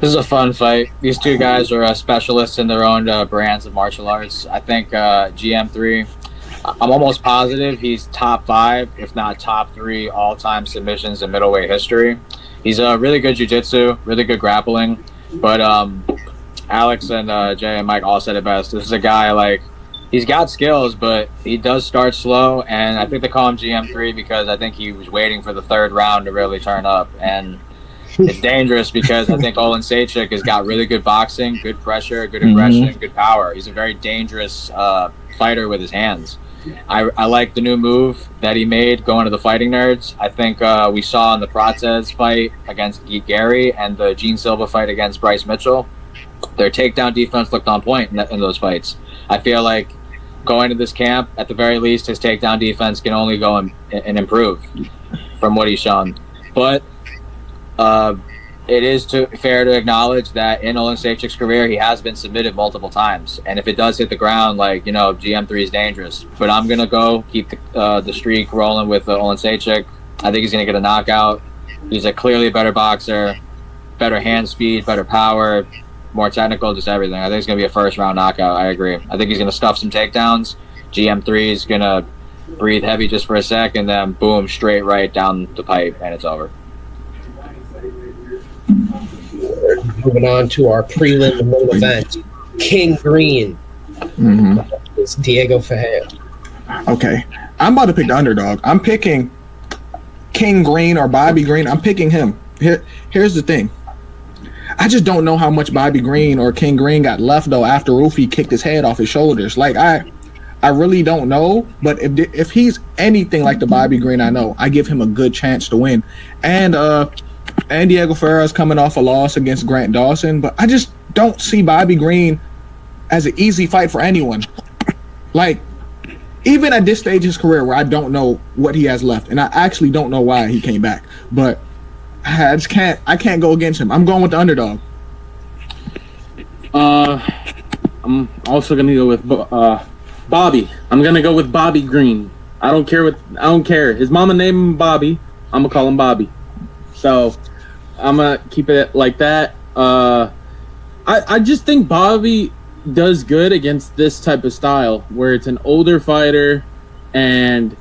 Speaker 4: This is a fun fight. These two guys are specialists in their own brands of martial arts. I think GM3, I'm almost positive he's top 5, if not top 3 all-time submissions in middleweight history. He's a really good jiu-jitsu, really good grappling. But Alex and Jay and Mike all said it best. This is a guy, he's got skills, but he does start slow. And I think they call him GM3 because I think he was waiting for the third round to really turn up. And it's dangerous because I think Oleksiejczyk has got really good boxing, good pressure, good aggression, good power. He's a very dangerous fighter with his hands. I like the new move that he made going to the Fighting Nerds. I think we saw in the Prates fight against Gary and the Gene Silva fight against Bryce Mitchell, their takedown defense looked on point in those fights. I feel like going to this camp, at the very least, his takedown defense can only go and improve from what he's shown. But it is fair to acknowledge that in Oleksiejczyk's career, he has been submitted multiple times. And if it does hit the ground, GM3 is dangerous. But I'm going to go keep the streak rolling with Oleksiejczyk. I think he's going to get a knockout. He's a clearly better boxer, better hand speed, better power, more technical, just everything. I think it's going to be a first-round knockout. I agree. I think he's going to stuff some takedowns. GM3 is going to breathe heavy just for a sec, and then boom, straight right down the pipe, and it's over.
Speaker 1: Moving on to our prelim main event, King Green. It's Diego Ferreira.
Speaker 2: Okay, I'm about to pick the underdog. I'm picking King Green or Bobby Green. I'm picking him. Here's the thing. I just don't know how much Bobby Green or King Green got left though after Rufy kicked his head off his shoulders. I really don't know. But if he's anything like the Bobby Green I know, I give him a good chance to win. And Diego Ferreira is coming off a loss against Grant Dawson, but I just don't see Bobby Green as an easy fight for anyone. Even at this stage of his career where I don't know what he has left, and I actually don't know why he came back, but I can't go against him. I'm going with the underdog.
Speaker 3: I'm also gonna go with Bobby. I'm gonna go with Bobby Green. I don't care. His mama named him Bobby. I'm gonna call him Bobby. So I'm gonna keep it like that. I just think Bobby does good against this type of style where it's an older fighter, and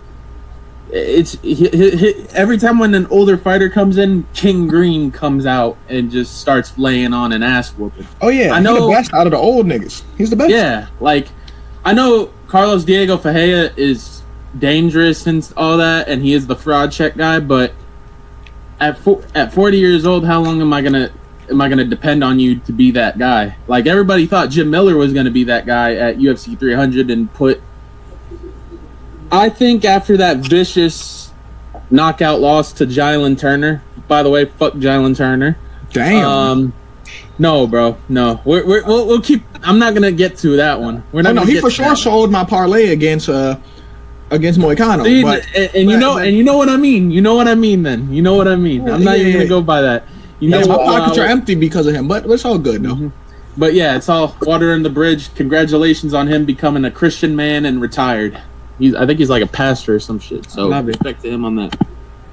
Speaker 3: it's every time when an older fighter comes in, King Green comes out and just starts laying on an ass whooping.
Speaker 2: Oh yeah, I know, he's the best out of the old niggas. He's the best.
Speaker 3: Yeah, I know Carlos Diego Ferreira is dangerous and all that, and he is the fraud check guy, but at 40 years old, how long am I gonna depend on you to be that guy? Everybody thought Jim Miller was gonna be that guy at UFC 300 and I think after that vicious knockout loss to Jalen Turner. By the way, fuck Jalen Turner.
Speaker 2: Damn.
Speaker 3: No, bro. No. We'll keep. I'm not gonna get to that one. We're not.
Speaker 2: No, he for sure sold my parlay against Moicano.
Speaker 3: See, you know what I mean. You know what I mean. Then you know what I mean. I'm not even gonna go by that.
Speaker 2: My pockets are empty because of him, but it's all good though. Mm-hmm.
Speaker 3: But yeah, it's all water in the bridge. Congratulations on him becoming a Christian man and retired. I think he's like a pastor or some shit. So respect to him on that.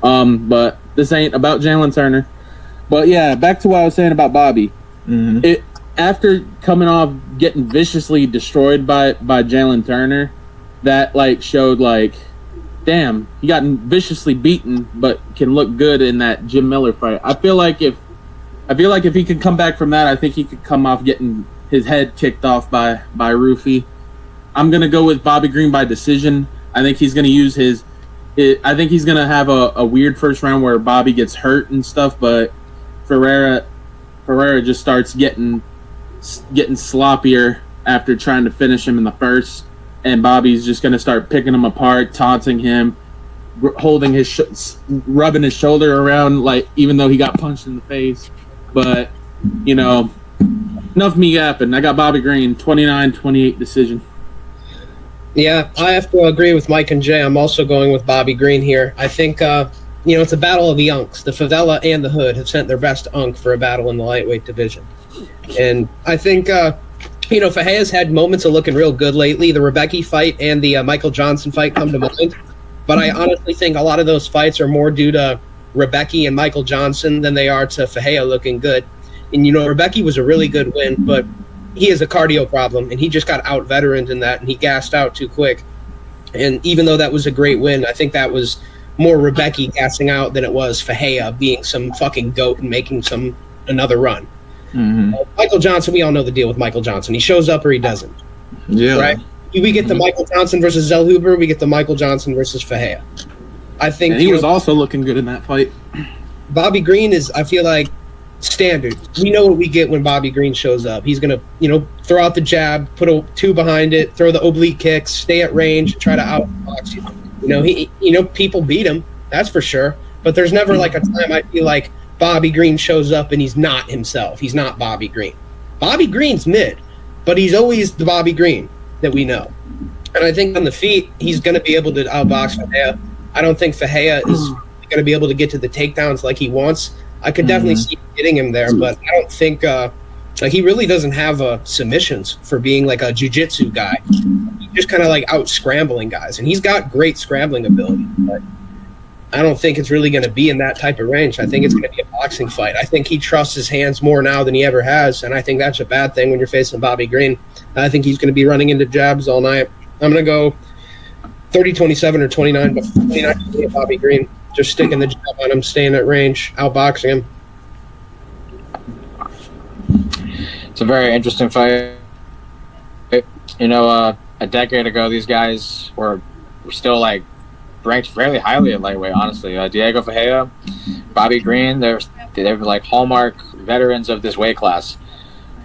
Speaker 3: But this ain't about Jalen Turner. But yeah, back to what I was saying about Bobby.
Speaker 2: Mm-hmm.
Speaker 3: After coming off getting viciously destroyed by Jalen Turner, that like showed like, damn, he got viciously beaten, but can look good in that Jim Miller fight. I feel like if he could come back from that, I think he could come off getting his head kicked off by Rufy. I'm gonna go with Bobby Green by decision. I think he's gonna use I think he's gonna have a weird first round where Bobby gets hurt and stuff, but Ferreira just starts getting sloppier after trying to finish him in the first, and Bobby's just going to start picking him apart, taunting him, holding rubbing his shoulder around, like, even though he got punched in the face. But, enough me yapping. I got Bobby Green, 29-28 decision.
Speaker 1: Yeah, I have to agree with Mike and Jay. I'm also going with Bobby Green here. I think, it's a battle of the unks. The favela and the hood have sent their best unk for a battle in the lightweight division. And I think, Fajea's had moments of looking real good lately. The Rebecca fight and the Michael Johnson fight come to mind. But I honestly think a lot of those fights are more due to Rebecca and Michael Johnson than they are to Fajea looking good. And, Rebecca was a really good win, but he has a cardio problem, and he just got out-veteraned in that, and he gassed out too quick. And even though that was a great win, I think that was more Rebecca gassing out than it was Fajea being some fucking goat and making another run.
Speaker 2: Mm-hmm.
Speaker 1: Michael Johnson, we all know the deal with Michael Johnson. He shows up or he doesn't.
Speaker 2: Yeah.
Speaker 1: Right? We get the Michael Johnson versus Zellhuber. We get the Michael Johnson versus Fajea. I think
Speaker 3: and he was also looking good in that fight.
Speaker 1: Bobby Green is, I feel like, standard. We know what we get when Bobby Green shows up. He's going to, throw out the jab, put a 2 behind it, throw the oblique kicks, stay at range, try to outbox you. People beat him, that's for sure. But there's never like a time I feel like Bobby Green shows up and he's not himself. He's not Bobby Green. Bobby Green's mid, but he's always the Bobby Green that we know. And I think on the feet, he's going to be able to outbox Fajea. I don't think Fajea is going to be able to get to the takedowns like he wants. I could definitely see getting him there, but I don't think he really doesn't have submissions for being like a jiu-jitsu guy. He's just kind of like out scrambling guys, and he's got great scrambling ability, but I don't think it's really going to be in that type of range. I think it's going to be a boxing fight. I think he trusts his hands more now than he ever has, and I think that's a bad thing when you're facing Bobby Green. I think he's going to be running into jabs all night. I'm going to go 30-27 or 29, but 29 Bobby Green. Just sticking the jab on him, staying at range, outboxing him.
Speaker 4: It's a very interesting fight. A decade ago, these guys were still like ranked fairly highly at lightweight. Honestly, Diego Fajea, Bobby Green, they're like hallmark veterans of this weight class.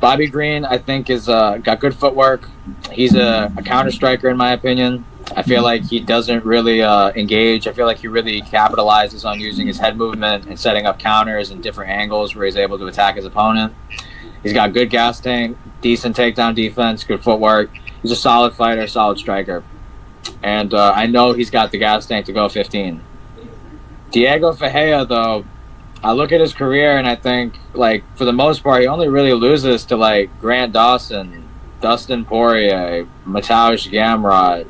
Speaker 4: Bobby Green, I think, is got good footwork. He's a counter striker, in my opinion. I feel like he doesn't really engage. I feel like he really capitalizes on using his head movement and setting up counters and different angles where he's able to attack his opponent. He's got good gas tank, decent takedown defense, good footwork. He's a solid fighter, solid striker. And I know he's got the gas tank to go 15. Diego Fajea, though, I look at his career and I think, like, for the most part, he only really loses to, like, Grant Dawson, Dustin Poirier, Mateusz Gamrot.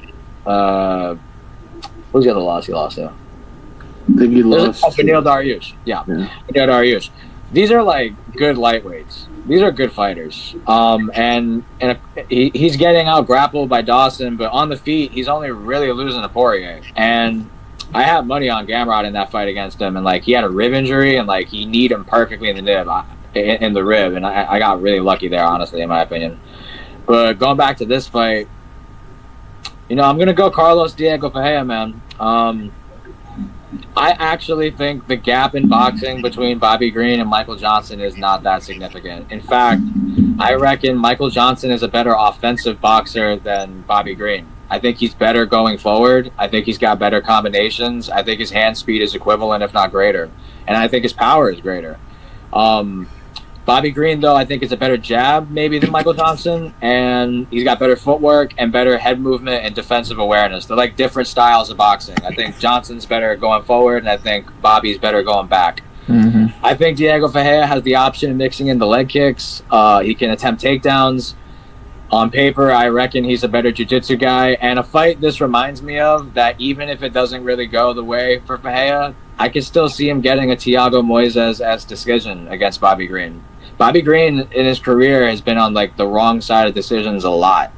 Speaker 4: Who's the other loss he lost to?
Speaker 3: I think he lost.
Speaker 4: Beneil Dariush. Yeah. Beneil Dariush. These are, like, good lightweights. These are good fighters. And he's getting out grappled by Dawson, but on the feet, he's only really losing to Poirier. And I have money on Gamrot in that fight against him, and like he had a rib injury, and like he kneed him perfectly in the rib, and I got really lucky there, honestly, in my opinion. But going back to this fight, I'm gonna go Carlos Diego Fajea, man. I actually think the gap in boxing between Bobby Green and Michael Johnson is not that significant. In fact, I reckon Michael Johnson is a better offensive boxer than Bobby Green. I think he's better going forward. I think he's got better combinations. I think his hand speed is equivalent, if not greater. And I think his power is greater. Bobby Green, though, I think is a better jab maybe than Michael Johnson. And he's got better footwork and better head movement and defensive awareness. They're like different styles of boxing. I think Johnson's better going forward, and I think Bobby's better going back.
Speaker 2: Mm-hmm.
Speaker 4: I think Diego Fajea has the option of mixing in the leg kicks. He can attempt takedowns. On paper, I reckon he's a better jiu-jitsu guy. And a fight this reminds me of, that even if it doesn't really go the way for Fajea, I could still see him getting a Thiago Moises-esque decision against Bobby Green. Bobby Green in his career has been on like the wrong side of decisions a lot.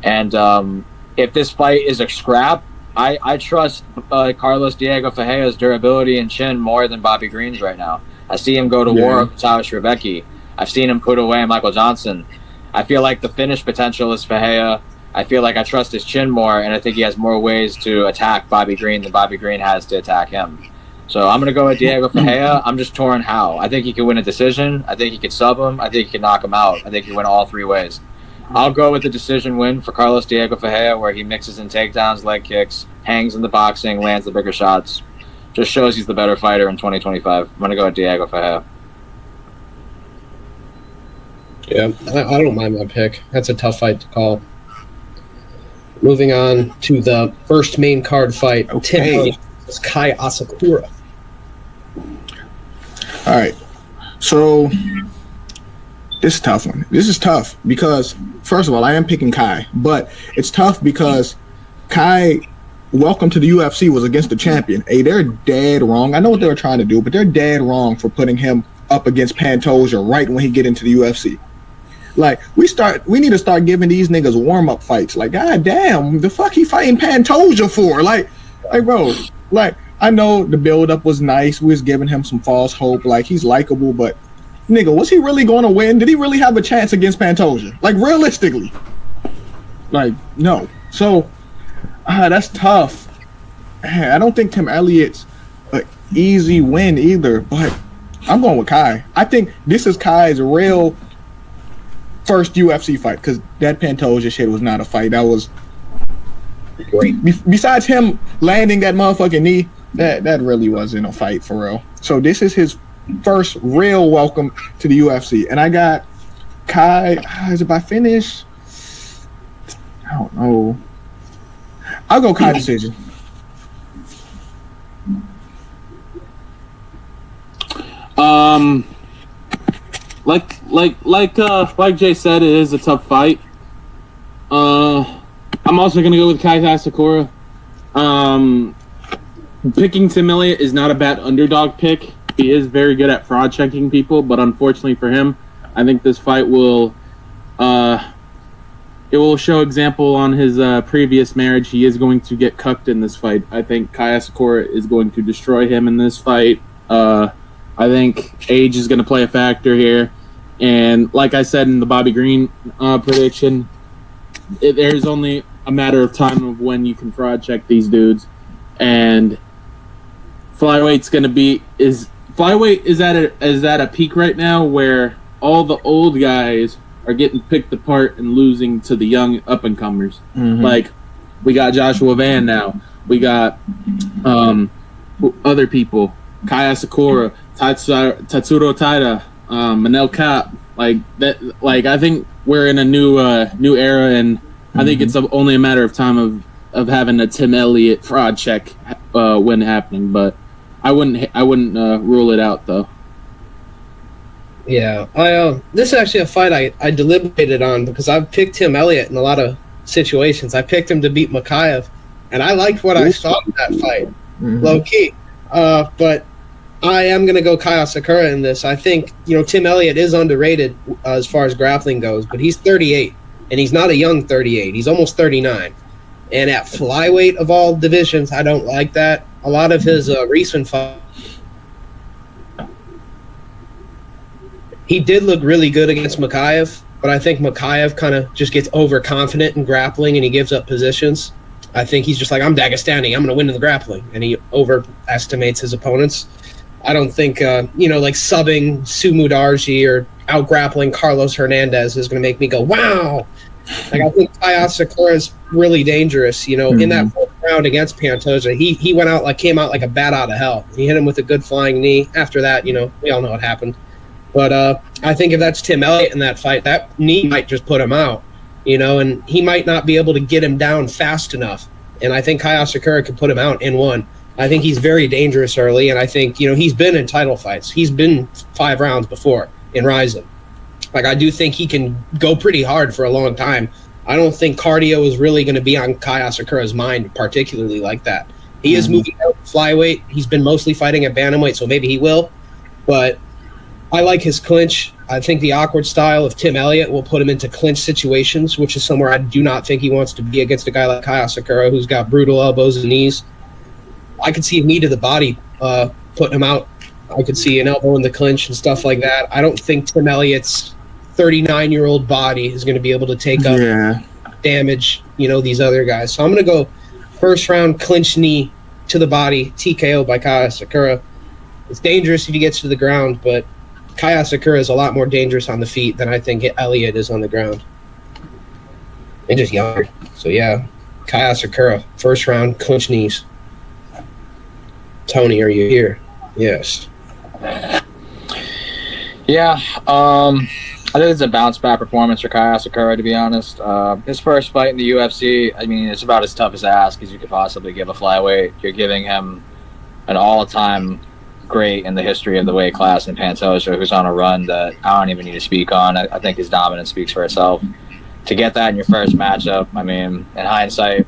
Speaker 4: And if this fight is a scrap, I trust Carlos Diego Ferreira's durability and chin more than Bobby Green's right now. I see him go to war with Tavish Rebecki. I've seen him put away Michael Johnson. I feel like the finish potential is Ferreira. I feel like I trust his chin more, and I think he has more ways to attack Bobby Green than Bobby Green has to attack him. So I'm going to go with Diego Ferreira. I'm just torn how. I think he could win a decision. I think he could sub him. I think he could knock him out. I think he could win all 3 ways. I'll go with the decision win for Carlos Diego Ferreira, where he mixes in takedowns, leg kicks, hangs in the boxing, lands the bigger shots. Just shows he's the better fighter in 2025. I'm going to go with Diego Ferreira.
Speaker 1: Yeah, I don't mind my pick. That's a tough fight to call. Moving on to the first main card fight, Tim versus Kai Asakura.
Speaker 2: All right, so this is a tough one. This is tough because, first of all, I am picking Kai, but it's tough because Kai, welcome to the UFC, was against the champion. Hey, they're dead wrong. I know what they were trying to do, but they're dead wrong for putting him up against Pantoja right when he get into the UFC. Like, we need to start giving these niggas warm-up fights. Like, god damn, the fuck he fighting Pantoja for? Like bro, like, I know the build-up was nice. We was giving him some false hope. Like, he's likable, but nigga, was he really going to win? Did he really have a chance against Pantoja? Like, realistically. Like, no. So, that's tough. I don't think Tim Elliott's an easy win either, but I'm going with Kai. I think this is Kai's real first UFC fight, because that Pantoja shit was not a fight. That was great. Besides him landing that motherfucking knee, that really wasn't a fight for real. So this is his first real welcome to the UFC. And I got Kai. Is it by finish? I don't know. I'll go Kai decision.
Speaker 3: Like Jay said, it is a tough fight. I'm also gonna go with Kai Asakura. Picking Tim Elliott is not a bad underdog pick. He is very good at fraud checking people, but unfortunately for him, I think this fight will show example on his previous marriage. He is going to get cucked in this fight. I think Kai Asakura is going to destroy him in this fight. I think age is going to play a factor here. And like I said in the Bobby Green prediction, there's only a matter of time of when you can fraud check these dudes. And flyweight is at a peak right now where all the old guys are getting picked apart and losing to the young up and comers. Mm-hmm. Like, we got Joshua Van now. We got other people, Kai Asakura, Tatsuro Taira, Manel Kape. Like that. Like, I think we're in a new era, and I think it's only a matter of time of having a Tim Elliott fraud check when happening. But I wouldn't rule it out though.
Speaker 1: Yeah, this is actually a fight I deliberated on because I've picked Tim Elliott in a lot of situations. I picked him to beat Chimaev, and I liked what I saw in that fight, low key. But I am going to go Kai Asakura in this. I think, Tim Elliott is underrated as far as grappling goes, but he's 38, and he's not a young 38. He's almost 39. And at flyweight of all divisions, I don't like that. A lot of his recent fights, he did look really good against Chimaev, but I think Chimaev kind of just gets overconfident in grappling and he gives up positions. I think he's just like, I'm Dagestani, I'm going to win in the grappling, and he overestimates his opponents. I don't think, like subbing Sumu Darji or out-grappling Carlos Hernandez is going to make me go, wow. Like, I think Kai Asakura is really dangerous. In that fourth round against Pantoja, he came out like a bat out of hell. He hit him with a good flying knee. After that, we all know what happened. But I think if that's Tim Elliott in that fight, that knee might just put him out, and he might not be able to get him down fast enough. And I think Kai Asakura could put him out in one. I think he's very dangerous early, and I think, he's been in title fights. He's been 5 rounds before in Rizin. Like, I do think he can go pretty hard for a long time. I don't think cardio is really going to be on Kai Asakura's mind particularly like that. He is moving out flyweight. He's been mostly fighting at bantamweight, so maybe he will. But I like his clinch. I think the awkward style of Tim Elliott will put him into clinch situations, which is somewhere I do not think he wants to be against a guy like Kai Asakura, who's got brutal elbows and knees. I could see a knee to the body putting him out. I could see an elbow in the clinch and stuff like that. I don't think Tim Elliott's 39-year-old body is going to be able to take up damage, these other guys. So I'm going to go first round clinch knee to the body, TKO by Kai Asakura. It's dangerous if he gets to the ground, but Kai Asakura is a lot more dangerous on the feet than I think Elliott is on the ground. And just younger. So yeah, Kai Asakura, first round clinch knees. Tony, are you here? Yes.
Speaker 4: Yeah, I think it's a bounce back performance for Kai Asakura, to be honest. His first fight in the UFC, I mean, it's about as tough as ask as you could possibly give a flyweight. You're giving him an all-time great in the history of the weight class in Pantoja, who's on a run that I don't even need to speak on. I think his dominance speaks for itself. To get that in your first matchup, I mean, in hindsight,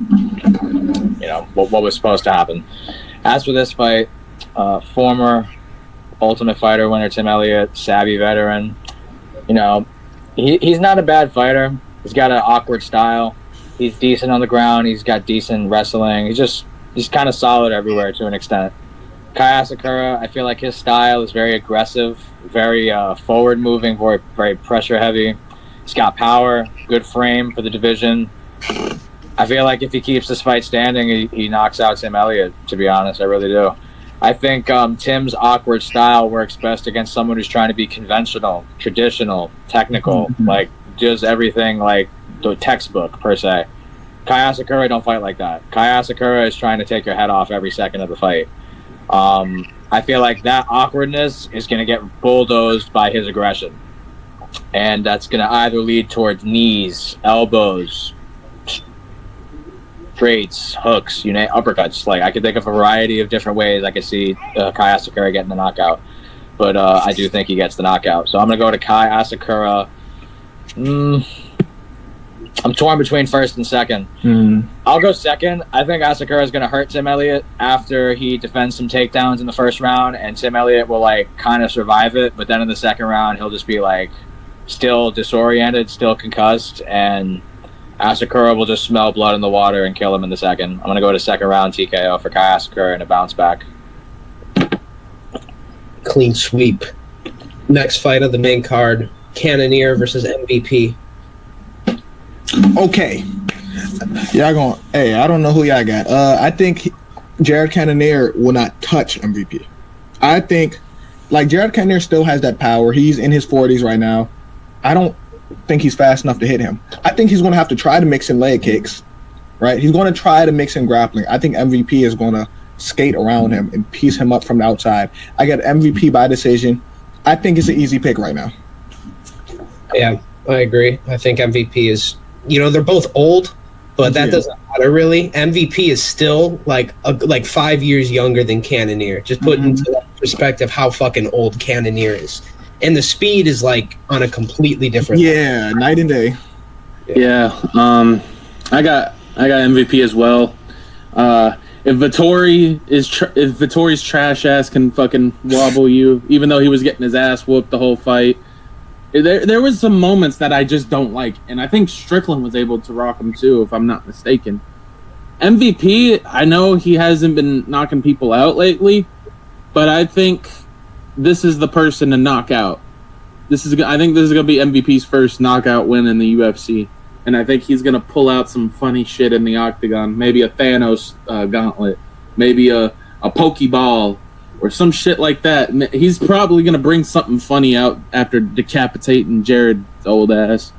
Speaker 4: what was supposed to happen. As for this fight, former Ultimate Fighter winner Tim Elliott, savvy veteran, he's not a bad fighter. He's got an awkward style. He's decent on the ground. He's got decent wrestling. He's kind of solid everywhere to an extent. Kai Asakura, I feel like his style is very aggressive, very forward-moving, very, very pressure-heavy. He's got power, good frame for the division. I feel like if he keeps this fight standing, he knocks out Tim Elliott, to be honest. I really do. I think Tim's awkward style works best against someone who's trying to be conventional, traditional, technical, like does everything like the textbook, per se. Kai Asakura don't fight like that. Kai Asakura is trying to take your head off every second of the fight. I feel like that awkwardness is going to get bulldozed by his aggression. And that's going to either lead towards knees, elbows, straights, hooks, uppercuts. Like, I could think of a variety of different ways I could see Kai Asakura getting the knockout. But I do think he gets the knockout. So I'm going to go to Kai Asakura. I'm torn between first and second. I'll go second. I think Asakura is going to hurt Tim Elliott after he defends some takedowns in the first round, and Tim Elliott will kind of survive it. But then in the second round, he'll just be still disoriented, still concussed, and Asakura will just smell blood in the water and kill him in the second. I'm going to go to second round TKO for Kai Asakura and a bounce back.
Speaker 1: Clean sweep. Next fight of the main card, Cannonier versus MVP.
Speaker 2: Okay. Y'all going, hey, I don't know who y'all got. I think Jared Cannonier will not touch MVP. I think, Jared Cannonier still has that power. He's in his 40s right now. I don't think he's fast enough to hit him. I think he's going to have to try to mix in leg kicks, right? He's going to try to mix in grappling. I think MVP is going to skate around him and piece him up from the outside. I got MVP by decision. I think it's an easy pick right now.
Speaker 1: Yeah, I agree. I think MVP is, they're both old, but that doesn't matter really. MVP is still like 5 years younger than Cannonier. Just put into that perspective how fucking old Cannonier is. And the speed is on a completely different level.
Speaker 2: Night and day.
Speaker 3: Yeah. I got MVP as well. If Vittori's trash ass can fucking wobble you, even though he was getting his ass whooped the whole fight, there was some moments that I just don't like, and I think Strickland was able to rock him too, if I'm not mistaken. MVP, I know he hasn't been knocking people out lately, but I think this is the person to knock out. I think this is gonna be MVP's first knockout win in the UFC. And I think he's going to pull out some funny shit in the octagon. Maybe a Thanos gauntlet. Maybe a Pokeball. Or some shit like that. He's probably going to bring something funny out after decapitating Jared's old ass.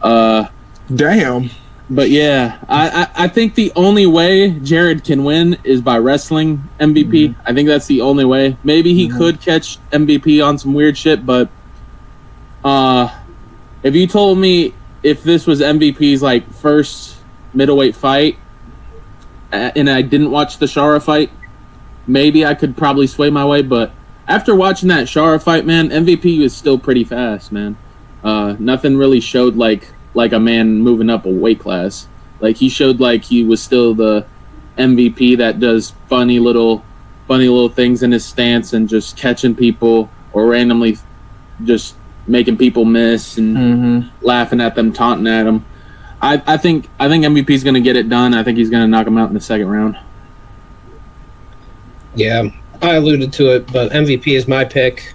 Speaker 2: Damn.
Speaker 3: But yeah, I think the only way Jared can win is by wrestling MVP. I think that's the only way. Maybe he could catch MVP on some weird shit, but if you told me if this was MVP's first middleweight fight, and I didn't watch the Shara fight, maybe I could probably sway my way. But after watching that Shara fight, man, MVP was still pretty fast, man. Nothing really showed like a man moving up a weight class. He showed he was still the MVP that does funny little things in his stance and just catching people or randomly just making people miss and laughing at them, taunting at them. I think MVP is going to get it done. I think he's going to knock him out in the second round.
Speaker 1: Yeah, I alluded to it, but MVP is my pick.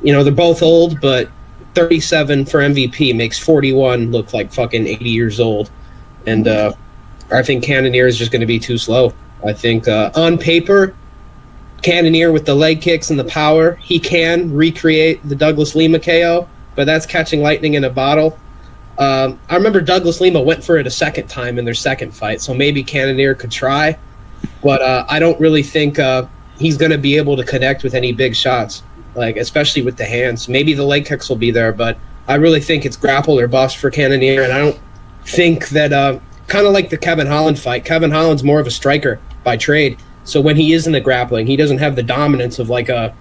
Speaker 1: You know, they're both old, but 37 for MVP makes 41 look like fucking 80 years old. And I think Cannonier is just going to be too slow. I think on paper, Cannonier with the leg kicks and the power, he can recreate the Douglas Lima KO, but that's catching lightning in a bottle. I remember Douglas Lima went for it a second time in their second fight, so maybe Cannonier could try. But I don't really think he's going to be able to connect with any big shots, like especially with the hands. Maybe the leg kicks will be there, but I really think it's grapple or bust for Cannonier, and I don't think that kind of like the Kevin Holland fight. Kevin Holland's more of a striker by trade, so when he is in the grappling, he doesn't have the dominance of like a,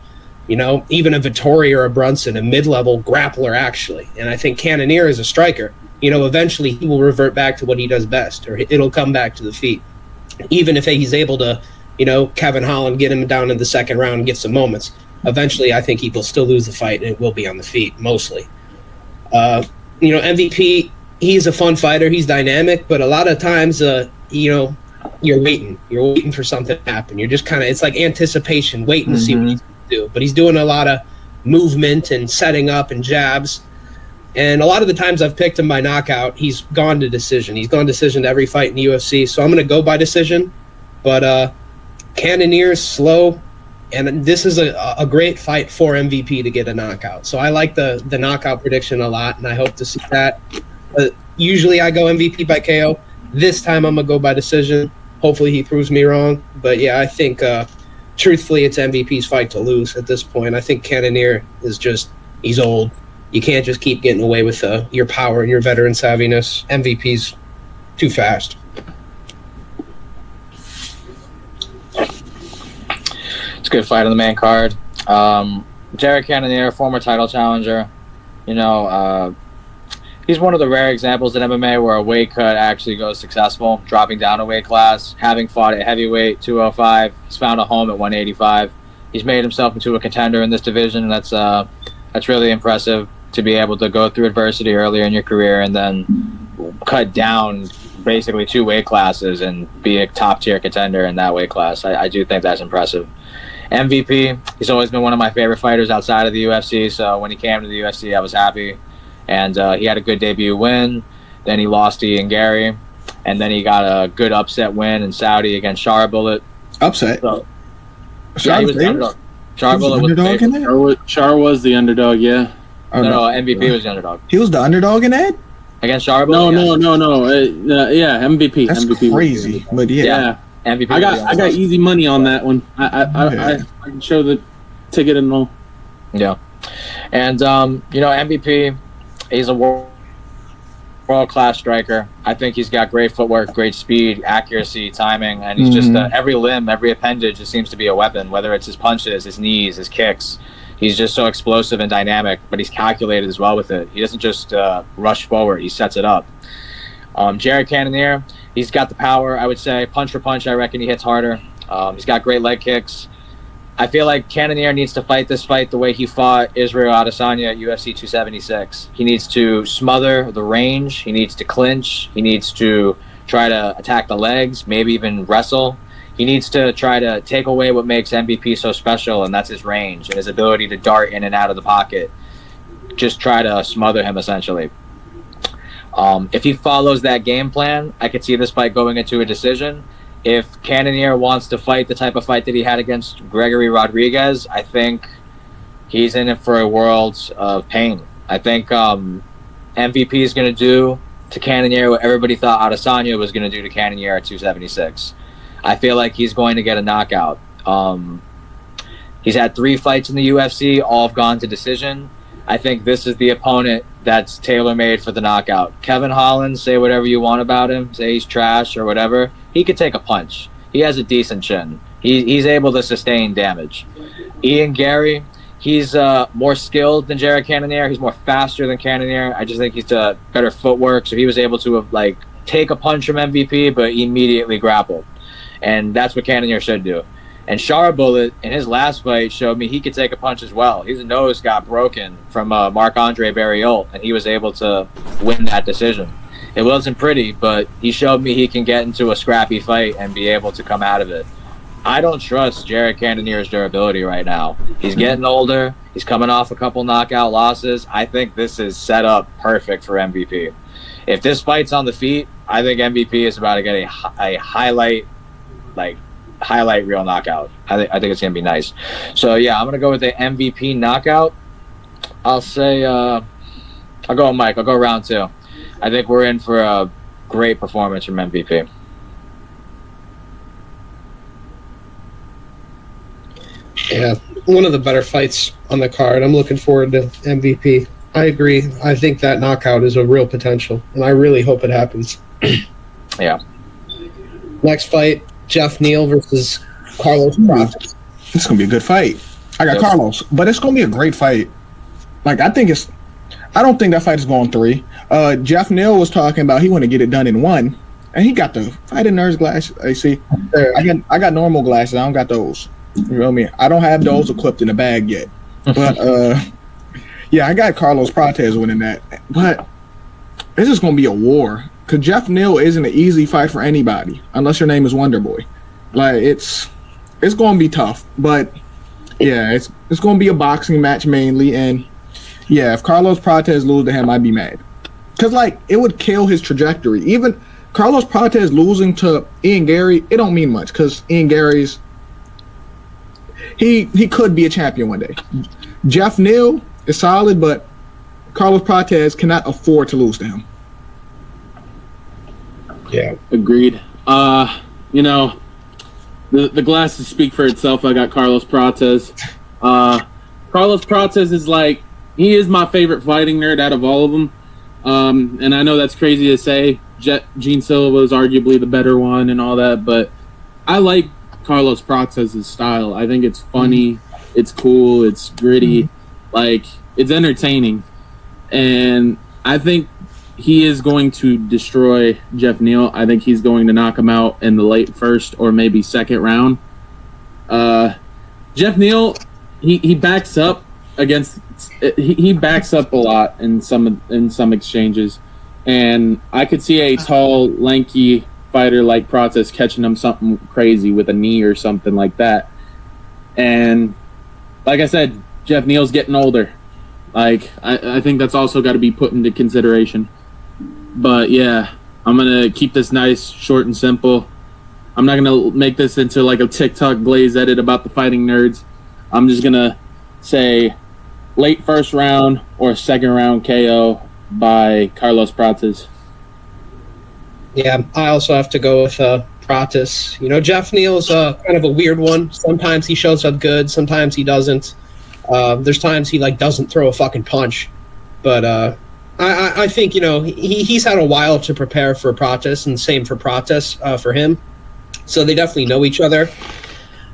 Speaker 1: you know, even a Vittori or a Brunson, a mid-level grappler actually. And I think Cannonier is a striker. You know, eventually he will revert back to what he does best, or it'll come back to the feet. Even if he's able to, you know, Kevin Holland get him down in the second round and get some moments, eventually I think he will still lose the fight and it will be on the feet mostly. You know, MVP, he's a fun fighter. He's dynamic, but a lot of times, you know, you're waiting for something to happen. You're just kind of, it's like anticipation, waiting to see what he's going to do. But he's doing a lot of movement and setting up and jabs. And a lot of the times I've picked him by knockout, he's gone to decision. He's gone decision to every fight in the UFC. So I'm going to go by decision. But Cannonier is slow, and this is a great fight for MVP to get a knockout. So I like the knockout prediction a lot, and I hope to see that. Usually I go MVP by KO. This time I'm going to go by decision. Hopefully he proves me wrong. But yeah, I think truthfully it's MVP's fight to lose at this point. I think Cannonier is just, he's old. You can't just keep getting away with your power and your veteran savviness. MVP's too fast.
Speaker 4: It's a good fight on the main card. Jared Cannonier, former title challenger. You know, he's one of the rare examples in MMA where a weight cut actually goes successful, dropping down a weight class. Having fought at heavyweight, 205, he's found a home at 185. He's made himself into a contender in this division, and that's really impressive to be able to go through adversity earlier in your career and then cut down basically 2 weight classes and be a top-tier contender in that weight class. I do think that's impressive. MVP, he's always been one of my favorite fighters outside of the UFC, so when he came to the UFC, I was happy. And he had a good debut win. Then he lost to Ian Gary. And then he got a good upset win in Saudi against Shara Bullet.
Speaker 2: Upset?
Speaker 4: So, yeah, he was the underdog. Shara Bullet was the
Speaker 2: favorite.
Speaker 3: Char was the underdog, yeah.
Speaker 2: Oh,
Speaker 4: no, MVP was the underdog.
Speaker 2: He was the underdog in that?
Speaker 4: Against Shara Bullet?
Speaker 3: No. Yeah, MVP.
Speaker 2: That's
Speaker 3: MVP
Speaker 2: crazy. But yeah.
Speaker 3: MVP. I got easy money on that one. I can show the ticket and all.
Speaker 4: Yeah. And, you know, MVP, he's a world-class striker. I think he's got great footwork, great speed, accuracy, timing, and he's just every limb, every appendage just seems to be a weapon, whether it's his punches, his knees, his kicks. He's just so explosive and dynamic, but he's calculated as well with it. He doesn't just rush forward. He sets it up. Jared Cannonier, he's got the power, I would say. Punch for punch, I reckon he hits harder. He's got great leg kicks. I feel like Cannonier needs to fight this fight the way he fought Israel Adesanya at UFC 276. He needs to smother the range. He needs to clinch. He needs to try to attack the legs, maybe even wrestle. He needs to try to take away what makes MVP so special, and that's his range and his ability to dart in and out of the pocket. Just try to smother him, essentially. If he follows that game plan, I could see this fight going into a decision. If Cannonier wants to fight the type of fight that he had against Gregory Rodriguez, I think he's in it for a world of pain. I think MVP is going to do to Cannonier what everybody thought Adesanya was going to do to Cannonier at 276. I feel like he's going to get a knockout. He's had 3 fights in the UFC, all have gone to decision. I think this is the opponent that's tailor-made for the knockout. Kevin Holland, say whatever you want about him, say he's trash or whatever, he could take a punch. He has a decent chin. He's able to sustain damage. Ian Gary, he's more skilled than Jared Cannonier. He's more faster than Cannonier. I just think he's better footwork, so he was able to take a punch from MVP, but immediately grappled. and that's what Cannonier should do. And Charbullet, in his last fight, showed me he could take a punch as well. His nose got broken from Marc-Andre Barriault, and he was able to win that decision. It wasn't pretty, but he showed me he can get into a scrappy fight and be able to come out of it. I don't trust Jared Cannonier's durability right now. He's getting older. He's coming off a couple knockout losses. I think this is set up perfect for MVP. If this fight's on the feet, I think MVP is about to get a highlight reel knockout. I think it's going to be nice. So, yeah, I'm going to go with the MVP knockout. I'll say I'll go with Mike. I'll go round 2. I think we're in for a great performance from MVP.
Speaker 1: Yeah, one of the better fights on the card. I'm looking forward to MVP. I agree. I think that knockout is a real potential, and I really hope it happens.
Speaker 4: Yeah.
Speaker 1: Next fight, Jeff Neal versus Carlos Prates.
Speaker 2: It's going to be a good fight. I got Carlos, but it's going to be a great fight. Like, I don't think that fight is going 3. Jeff Neal was talking about he want to get it done in 1, and he got the fighting nerds glass. I see. I got normal glasses. I don't got those. You know what I mean? I don't have those equipped in the bag yet. But, yeah, I got Carlos Prates winning that. But this is going to be a war. Because Jeff Neal isn't an easy fight for anybody, unless your name is Wonder Boy. Like, it's going to be tough. But, yeah, it's going to be a boxing match mainly. And, yeah, if Carlos Prates loses to him, I'd be mad. Because, like, it would kill his trajectory. Even Carlos Prates losing to Ian Gary, it don't mean much. Because Ian Gary's... He could be a champion one day. Jeff Neal is solid, but Carlos Prates cannot afford to lose to him.
Speaker 1: Yeah.
Speaker 3: Agreed. You know, the glasses speak for itself. I got Carlos Prates. Carlos Prates is like, he is my favorite fighting nerd out of all of them. And I know that's crazy to say. Gene Silva is arguably the better one and all that, but I like Carlos Prates' style. I think it's funny, it's cool, it's gritty, like, it's entertaining. And I think he is going to destroy Jeff Neal. I think he's going to knock him out in the late first or maybe second round. Jeff Neal, he backs up against he backs up a lot in some exchanges, and I could see a tall, lanky fighter like Prates catching him something crazy with a knee or something like that. And like I said, Jeff Neal's getting older. Like, I think that's also got to be put into consideration. But yeah, I'm gonna keep this nice, short, and simple. I'm not gonna make this into like a TikTok glaze edit about the fighting nerds. I'm just gonna say late first round or second round KO by Carlos Prates.
Speaker 1: Yeah, I also have to go with Prates. You know, Jeff Neal's kind of a weird one. Sometimes he shows up good, sometimes he doesn't. There's times he like doesn't throw a fucking punch. But I think, you know, he's had a while to prepare for Prates, and same for Prates for him. So they definitely know each other.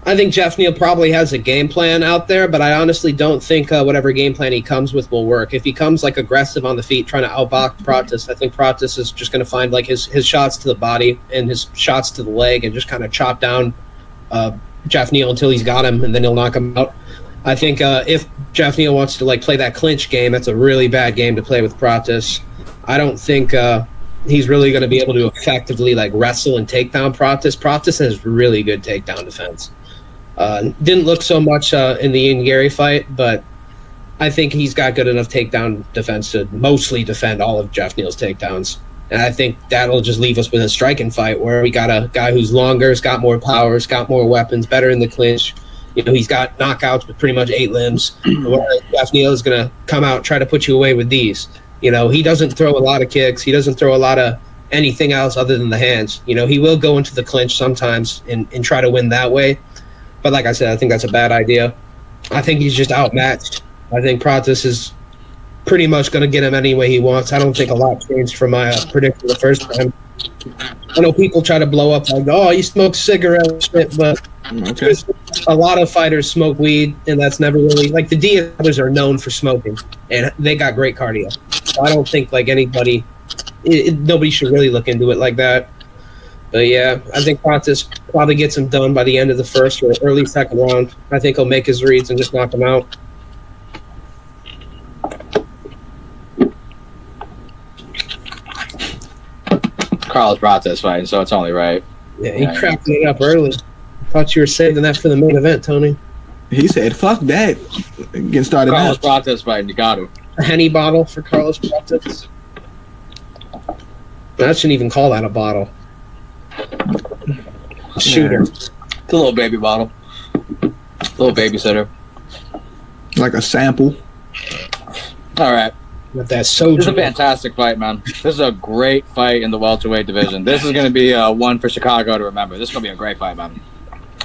Speaker 1: I think Jeff Neal probably has a game plan out there, but I honestly don't think whatever game plan he comes with will work. If he comes like aggressive on the feet, trying to outbox Prates, I think Prates is just going to find like his shots to the body and his shots to the leg and just kind of chop down Jeff Neal until he's got him, and then he'll knock him out. I think if Jeff Neal wants to like play that clinch game, that's a really bad game to play with Prates. I don't think he's really going to be able to effectively like wrestle and take down Prates. Prates has really good takedown defense. Didn't look so much in the Ian Gary fight, but I think he's got good enough takedown defense to mostly defend all of Jeff Neal's takedowns. And I think that'll just leave us with a striking fight where we got a guy who's longer, has got more power, has got more weapons, better in the clinch. You know, he's got knockouts with pretty much 8 limbs. Jeff Neal is going to come out and try to put you away with these. You know, he doesn't throw a lot of kicks. He doesn't throw a lot of anything else other than the hands. You know, he will go into the clinch sometimes and try to win that way. But like I said, I think that's a bad idea. I think he's just outmatched. I think Prates is pretty much going to get him any way he wants. I don't think a lot changed from my prediction the first time. I know people try to blow up like, oh, you smoke cigarettes, shit, but a lot of fighters smoke weed, and that's never really like the Diaz brothers are known for smoking, and they got great cardio. So I don't think like nobody should really look into it like that. But yeah, I think Pratis probably gets him done by the end of the first or early second round. I think he'll make his reads and just knock him out.
Speaker 4: Carlos Pratis fighting, so it's only right.
Speaker 1: Yeah, he cracked it up early. Thought you were saving that for the main event, Tony.
Speaker 2: He said, "Fuck that." Get started.
Speaker 4: Carlos Pratis fighting, you got to.
Speaker 1: A Henny bottle for Carlos Pratis. I shouldn't even call that a bottle. Shooter.
Speaker 4: Yeah. It's a little baby bottle. Little babysitter.
Speaker 2: Like a sample.
Speaker 4: All right.
Speaker 1: With that soju.
Speaker 4: This is a fantastic fight, man. This is a great fight in the welterweight division. This is going to be one for Chicago to remember. This is going to be a great fight, man.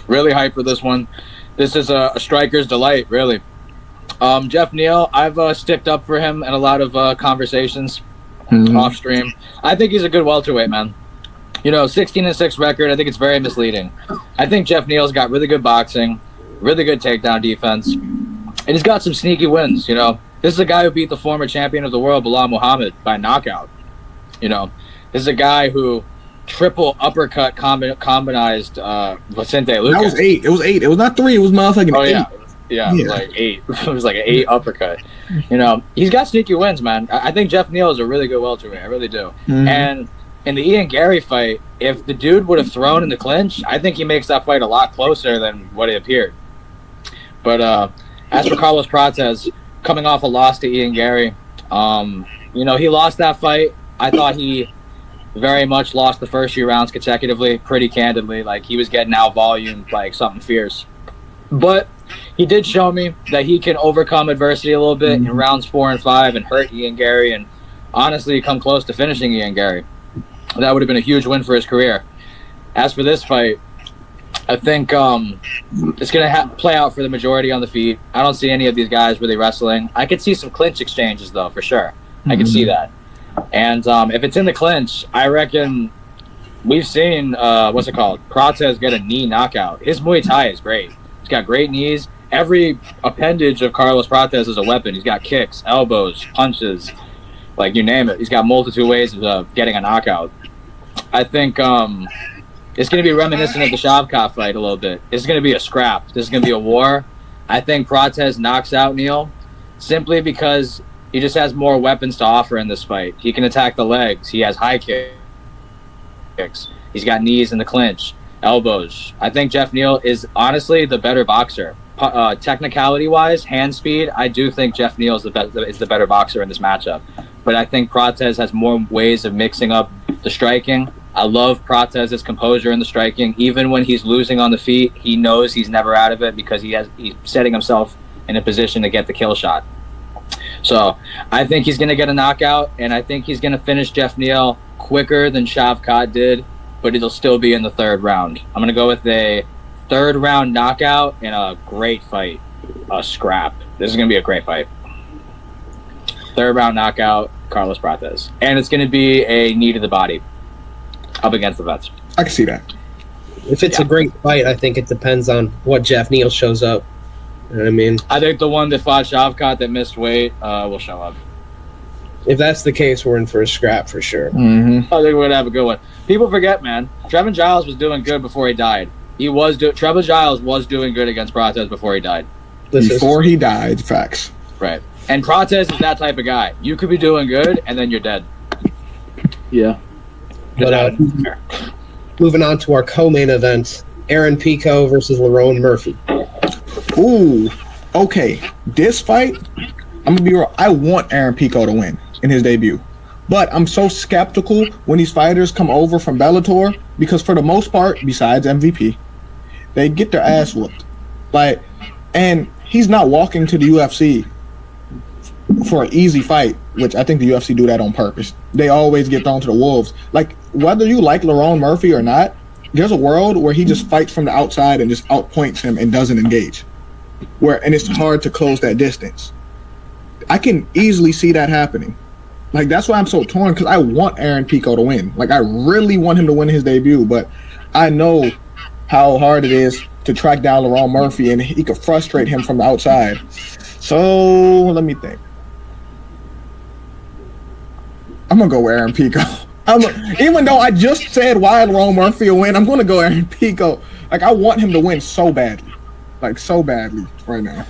Speaker 4: Really hyped for this one. This is a striker's delight, really. Jeff Neal, I've sticked up for him in a lot of conversations off stream. I think he's a good welterweight, man. 16-6 record. I think it's very misleading. I think Jeff Neal's got really good boxing, really good takedown defense, and he's got some sneaky wins. This is a guy who beat the former champion of the world, Bilal Muhammad, by knockout. This is a guy who triple uppercut combinized Vicente Luque.
Speaker 2: That was 8. It was 8. It was not 3. It was motherfucking 8.
Speaker 4: Yeah, it was like 8. It was like an 8 uppercut. He's got sneaky wins, man. I think Jeff Neal is a really good welterweight. I really do. And in the Ian Gary fight, if the dude would have thrown in the clinch, I think he makes that fight a lot closer than what it appeared. But as for Carlos Pratis, coming off a loss to Ian Gary, he lost that fight. I thought he very much lost the first few rounds consecutively, pretty candidly. Like, he was getting out volumed like something fierce. But he did show me that he can overcome adversity a little bit in rounds 4 and 5 and hurt Ian Gary and honestly come close to finishing Ian Gary. That would have been a huge win for his career. As for this fight, I think it's going to play out for the majority on the feet. I don't see any of these guys really wrestling. I could see some clinch exchanges, though, for sure. I could see that. And if it's in the clinch, I reckon we've seen, Pratis get a knee knockout. His Muay Thai is great. He's got great knees. Every appendage of Carlos Pratis is a weapon. He's got kicks, elbows, punches, like you name it. He's got multitude ways of getting a knockout. I think it's going to be reminiscent of the Shavkat fight a little bit. It's going to be a scrap. This is going to be a war. I think Pratis knocks out Neal simply because he just has more weapons to offer in this fight. He can attack the legs. He has high kicks. He's got knees in the clinch, elbows. I think Jeff Neal is honestly the better boxer. Technicality-wise, hand speed, I do think Jeff Neal is the better boxer in this matchup. But I think Pratis has more ways of mixing up the striking. I love Pratis' composure in the striking. Even when he's losing on the feet, he knows he's never out of it because he's setting himself in a position to get the kill shot. So I think he's going to get a knockout, and I think he's going to finish Jeff Neal quicker than Shavkat did, but it'll still be in the 3rd round. I'm going to go with a 3rd round knockout in a great fight, a scrap. This is going to be a great fight. 3rd round knockout, Carlos Pratis. And it's going to be a knee to the body up against the vets.
Speaker 2: I can see that.
Speaker 1: If it's a great fight, I think it depends on what Jeff Neal shows up. You know what I mean?
Speaker 4: I think the one that fought Shavkat that missed weight will show up.
Speaker 1: If that's the case, we're in for a scrap for sure.
Speaker 4: I think we're going to have a good one. People forget, man. Trevin Giles was doing good before he died. Trevin Giles was doing good against Pratis before he died.
Speaker 2: Before he died, facts.
Speaker 4: Right. And Pratis is that type of guy. You could be doing good, and then you're dead.
Speaker 3: Yeah.
Speaker 1: But moving on to our co-main event, Aaron Pico versus Lerone Murphy.
Speaker 2: Ooh, okay. This fight, I'm gonna be real. I want Aaron Pico to win in his debut, but I'm so skeptical when these fighters come over from Bellator because for the most part, besides MVP, they get their ass whooped. And he's not walking to the UFC for an easy fight, which I think the UFC do that on purpose. They always get thrown to the wolves. Like, whether you like Lerone Murphy or not, there's a world where he just fights from the outside and just outpoints him and doesn't engage. And it's hard to close that distance. I can easily see that happening. Like, that's why I'm so torn, because I want Aaron Pico to win. Like, I really want him to win his debut, but I know how hard it is to track down Lerone Murphy, and he could frustrate him from the outside. So, let me think. I'm going to go with Aaron Pico. Even though I just said why Lerone Murphy will win, I'm going to go Aaron Pico. Like, I want him to win so badly. Like, so badly right now.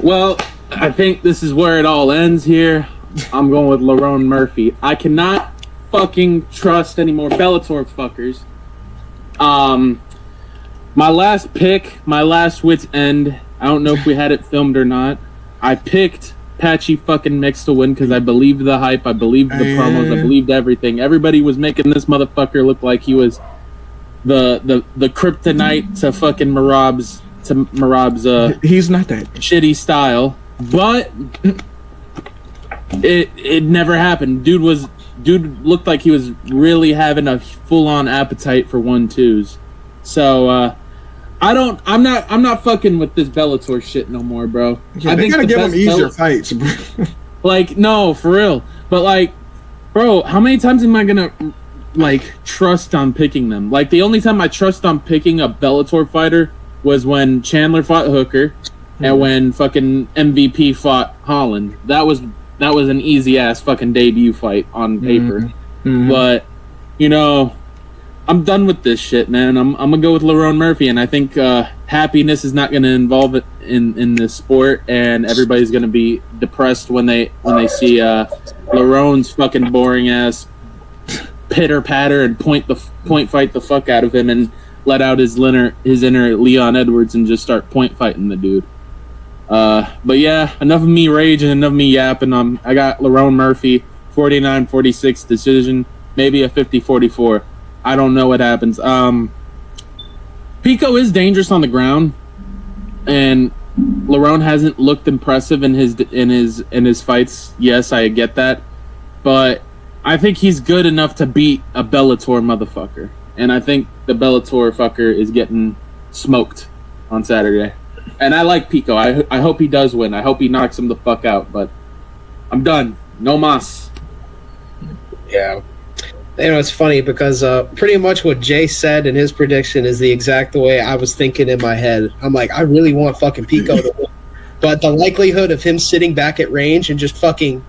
Speaker 3: Well, I think this is where it all ends here. I'm going with Lerone Murphy. I cannot fucking trust any more Bellator fuckers. My last pick, my last wit's end, I don't know if we had it filmed or not. I picked Patchy fucking Mix to win because I believed the hype, I believed the promos, I believed everything. Everybody was making this motherfucker look like he was the kryptonite to fucking Marab's
Speaker 2: he's not that
Speaker 3: shitty style, but it never happened. Dude looked like he was really having a full-on appetite for 1-2s. So I'm not fucking with this Bellator shit no more, bro.
Speaker 2: Yeah,
Speaker 3: I
Speaker 2: they
Speaker 3: think
Speaker 2: gotta give him easier fights, bro.
Speaker 3: Like, no, for real. But like, bro, how many times am I gonna like trust on picking them? Like, the only time I trust on picking a Bellator fighter was when Chandler fought Hooker and when fucking MVP fought Holland. That was an easy ass fucking debut fight on paper. But you know, I'm done with this shit, man. I'm gonna go with Lerone Murphy, and I think happiness is not gonna involve it in this sport, and everybody's gonna be depressed when they see Lerone's fucking boring ass pitter patter and point fight the fuck out of him and let out his inner Leon Edwards and just start point fighting the dude. But yeah, enough of me raging, enough of me yapping. I got Lerone Murphy, 49-46 decision, maybe a 50-44. I don't know what happens. Pico is dangerous on the ground, and Lerone hasn't looked impressive in his fights. Yes, I get that, but I think he's good enough to beat a Bellator motherfucker, and I think the Bellator fucker is getting smoked on Saturday. And I like Pico. I hope he does win. I hope he knocks him the fuck out. But I'm done. No mas.
Speaker 1: Yeah. You know, it's funny because pretty much what Jay said in his prediction is the exact way I was thinking in my head. I'm like, I really want fucking Pico to win. But the likelihood of him sitting back at range and just fucking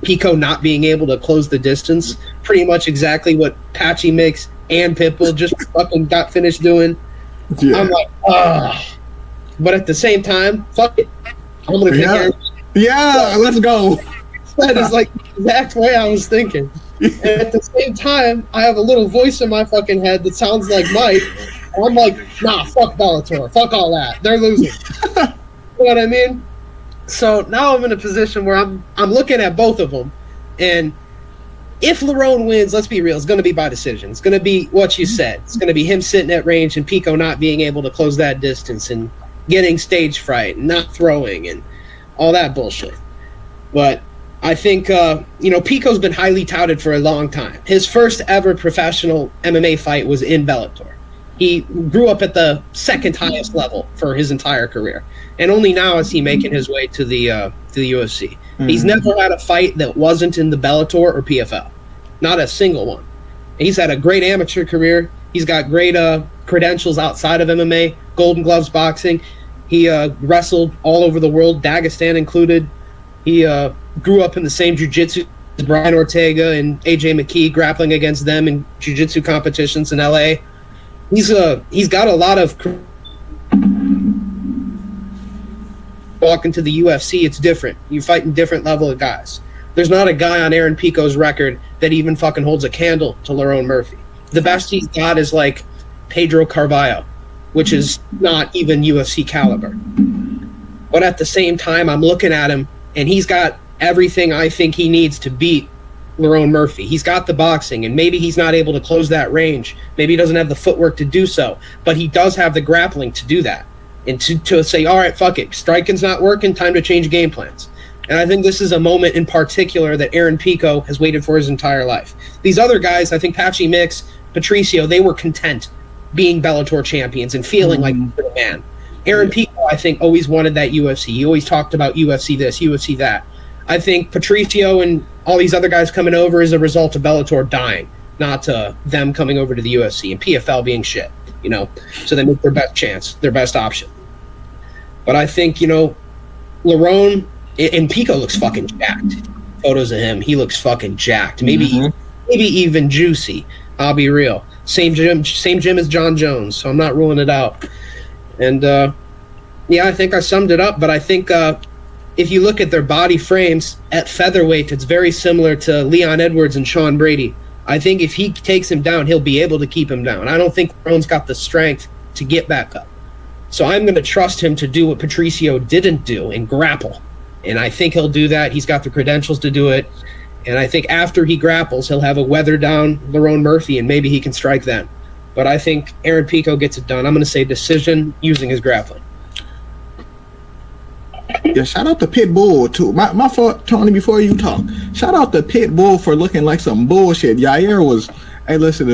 Speaker 1: Pico not being able to close the distance, pretty much exactly what Patchy Mix and Pitbull just fucking got finished doing. Yeah. I'm like, ugh. But at the same time, fuck it. I'm going to take care of it.
Speaker 2: Yeah, let's go.
Speaker 1: That is like the exact way I was thinking. And at the same time, I have a little voice in my fucking head that sounds like Mike. And I'm like, nah, fuck Bellator. Fuck all that. They're losing. You know what I mean? So now I'm in a position where I'm looking at both of them. And if Lerone wins, let's be real, it's going to be by decision. It's going to be what you said. It's going to be him sitting at range and Pico not being able to close that distance and getting stage fright and not throwing and all that bullshit. But I think, Pico's been highly touted for a long time. His first ever professional MMA fight was in Bellator. He grew up at the second highest level for his entire career. And only now is he making his way to the UFC. Mm-hmm. He's never had a fight that wasn't in the Bellator or PFL. Not a single one. He's had a great amateur career. He's got great credentials outside of MMA, Golden Gloves boxing. He wrestled all over the world, Dagestan included. He grew up in the same jiu-jitsu as Brian Ortega and AJ McKee, grappling against them in jiu-jitsu competitions in LA. He's got a lot of walking to the UFC. It's different. You fight in different level of guys. There's not a guy on Aaron Pico's record that even fucking holds a candle to Lerone Murphy. The best he's got is like Pedro Carvalho, which is not even UFC caliber. But at the same time, I'm looking at him, and he's got everything I think he needs to beat Lerone Murphy. He's got the boxing, and maybe he's not able to close that range. Maybe he doesn't have the footwork to do so, but he does have the grappling to do that. And to say, all right, fuck it, striking's not working, time to change game plans. And I think this is a moment in particular that Aaron Pico has waited for his entire life. These other guys, I think Patchy Mix, Patricio, they were content being Bellator champions and feeling like they're the man. Aaron Pico, I think, always wanted that UFC. He always talked about UFC this, UFC that. I think Patricio and all these other guys coming over is a result of Bellator dying, not them coming over to the UFC and PFL being shit, so they make their best chance, their best option. But I think, Lerone, and Pico looks fucking jacked. Photos of him, he looks fucking jacked. Maybe maybe even juicy. I'll be real. Same gym as John Jones, so I'm not ruling it out. And I think I summed it up. But I think if you look at their body frames at featherweight, it's very similar to Leon Edwards and Sean Brady. I think if he takes him down, he'll be able to keep him down. I don't think Lerrone's got the strength to get back up. So I'm going to trust him to do what Patricio didn't do and grapple. And I think he'll do that. He's got the credentials to do it. And I think after he grapples, he'll have a weather down Lerone Murphy, and maybe he can strike then. But I think Aaron Pico gets it done. I'm going to say decision using his grappling.
Speaker 2: Yeah, shout out to Pitbull, too. My fault, Tony, before you talk. Shout out to Pitbull for looking like some bullshit. Yair was... Hey, listen,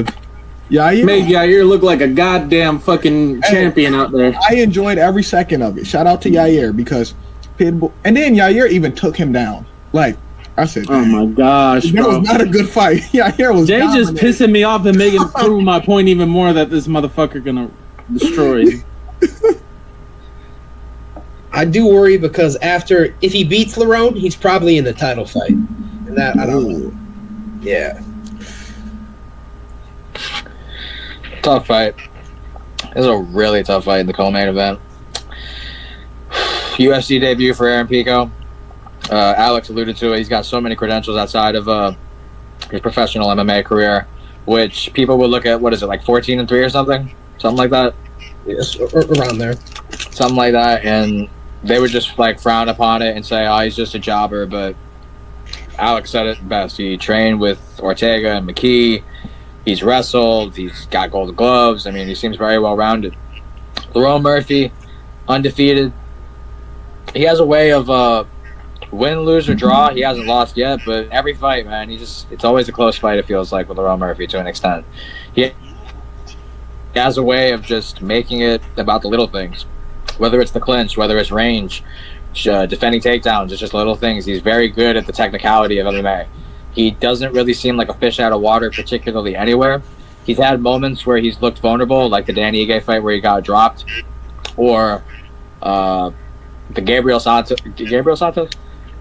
Speaker 2: Yair...
Speaker 3: Made Yair look like a goddamn fucking champion out there.
Speaker 2: I enjoyed every second of it. Shout out to Yair, because Pitbull... And then Yair even took him down. Like, I said...
Speaker 3: Oh, my gosh,
Speaker 2: that was not a good fight. Yair was
Speaker 3: Jay just pissing me off and making prove my point even more that this motherfucker gonna destroy him.
Speaker 1: I do worry because if he beats Lerone, he's probably in the title fight. And that, I don't know. Yeah.
Speaker 4: Tough fight. This is a really tough fight in the co-main event. UFC debut for Aaron Pico. Alex alluded to it. He's got so many credentials outside of his professional MMA career, which people would look at, what is it, like 14-3 or something? Something like that?
Speaker 1: Yes, around there.
Speaker 4: Something like that, and they would just like frown upon it and say, oh, he's just a jobber. But Alex said it best. He trained with Ortega and McKee. He's wrestled. He's got gold gloves. I mean, he seems very well-rounded. Lerone Murphy, undefeated. He has a way of win, lose, or draw. He hasn't lost yet, but every fight, man, it's always a close fight, it feels like, with Lerone Murphy to an extent. He has a way of just making it about the little things. Whether it's the clinch, whether it's range, defending takedowns, it's just little things. He's very good at the technicality of MMA. He doesn't really seem like a fish out of water, particularly anywhere. He's had moments where he's looked vulnerable, like the Dan Ige fight where he got dropped, or the Gabriel Santos. Gabriel Santos?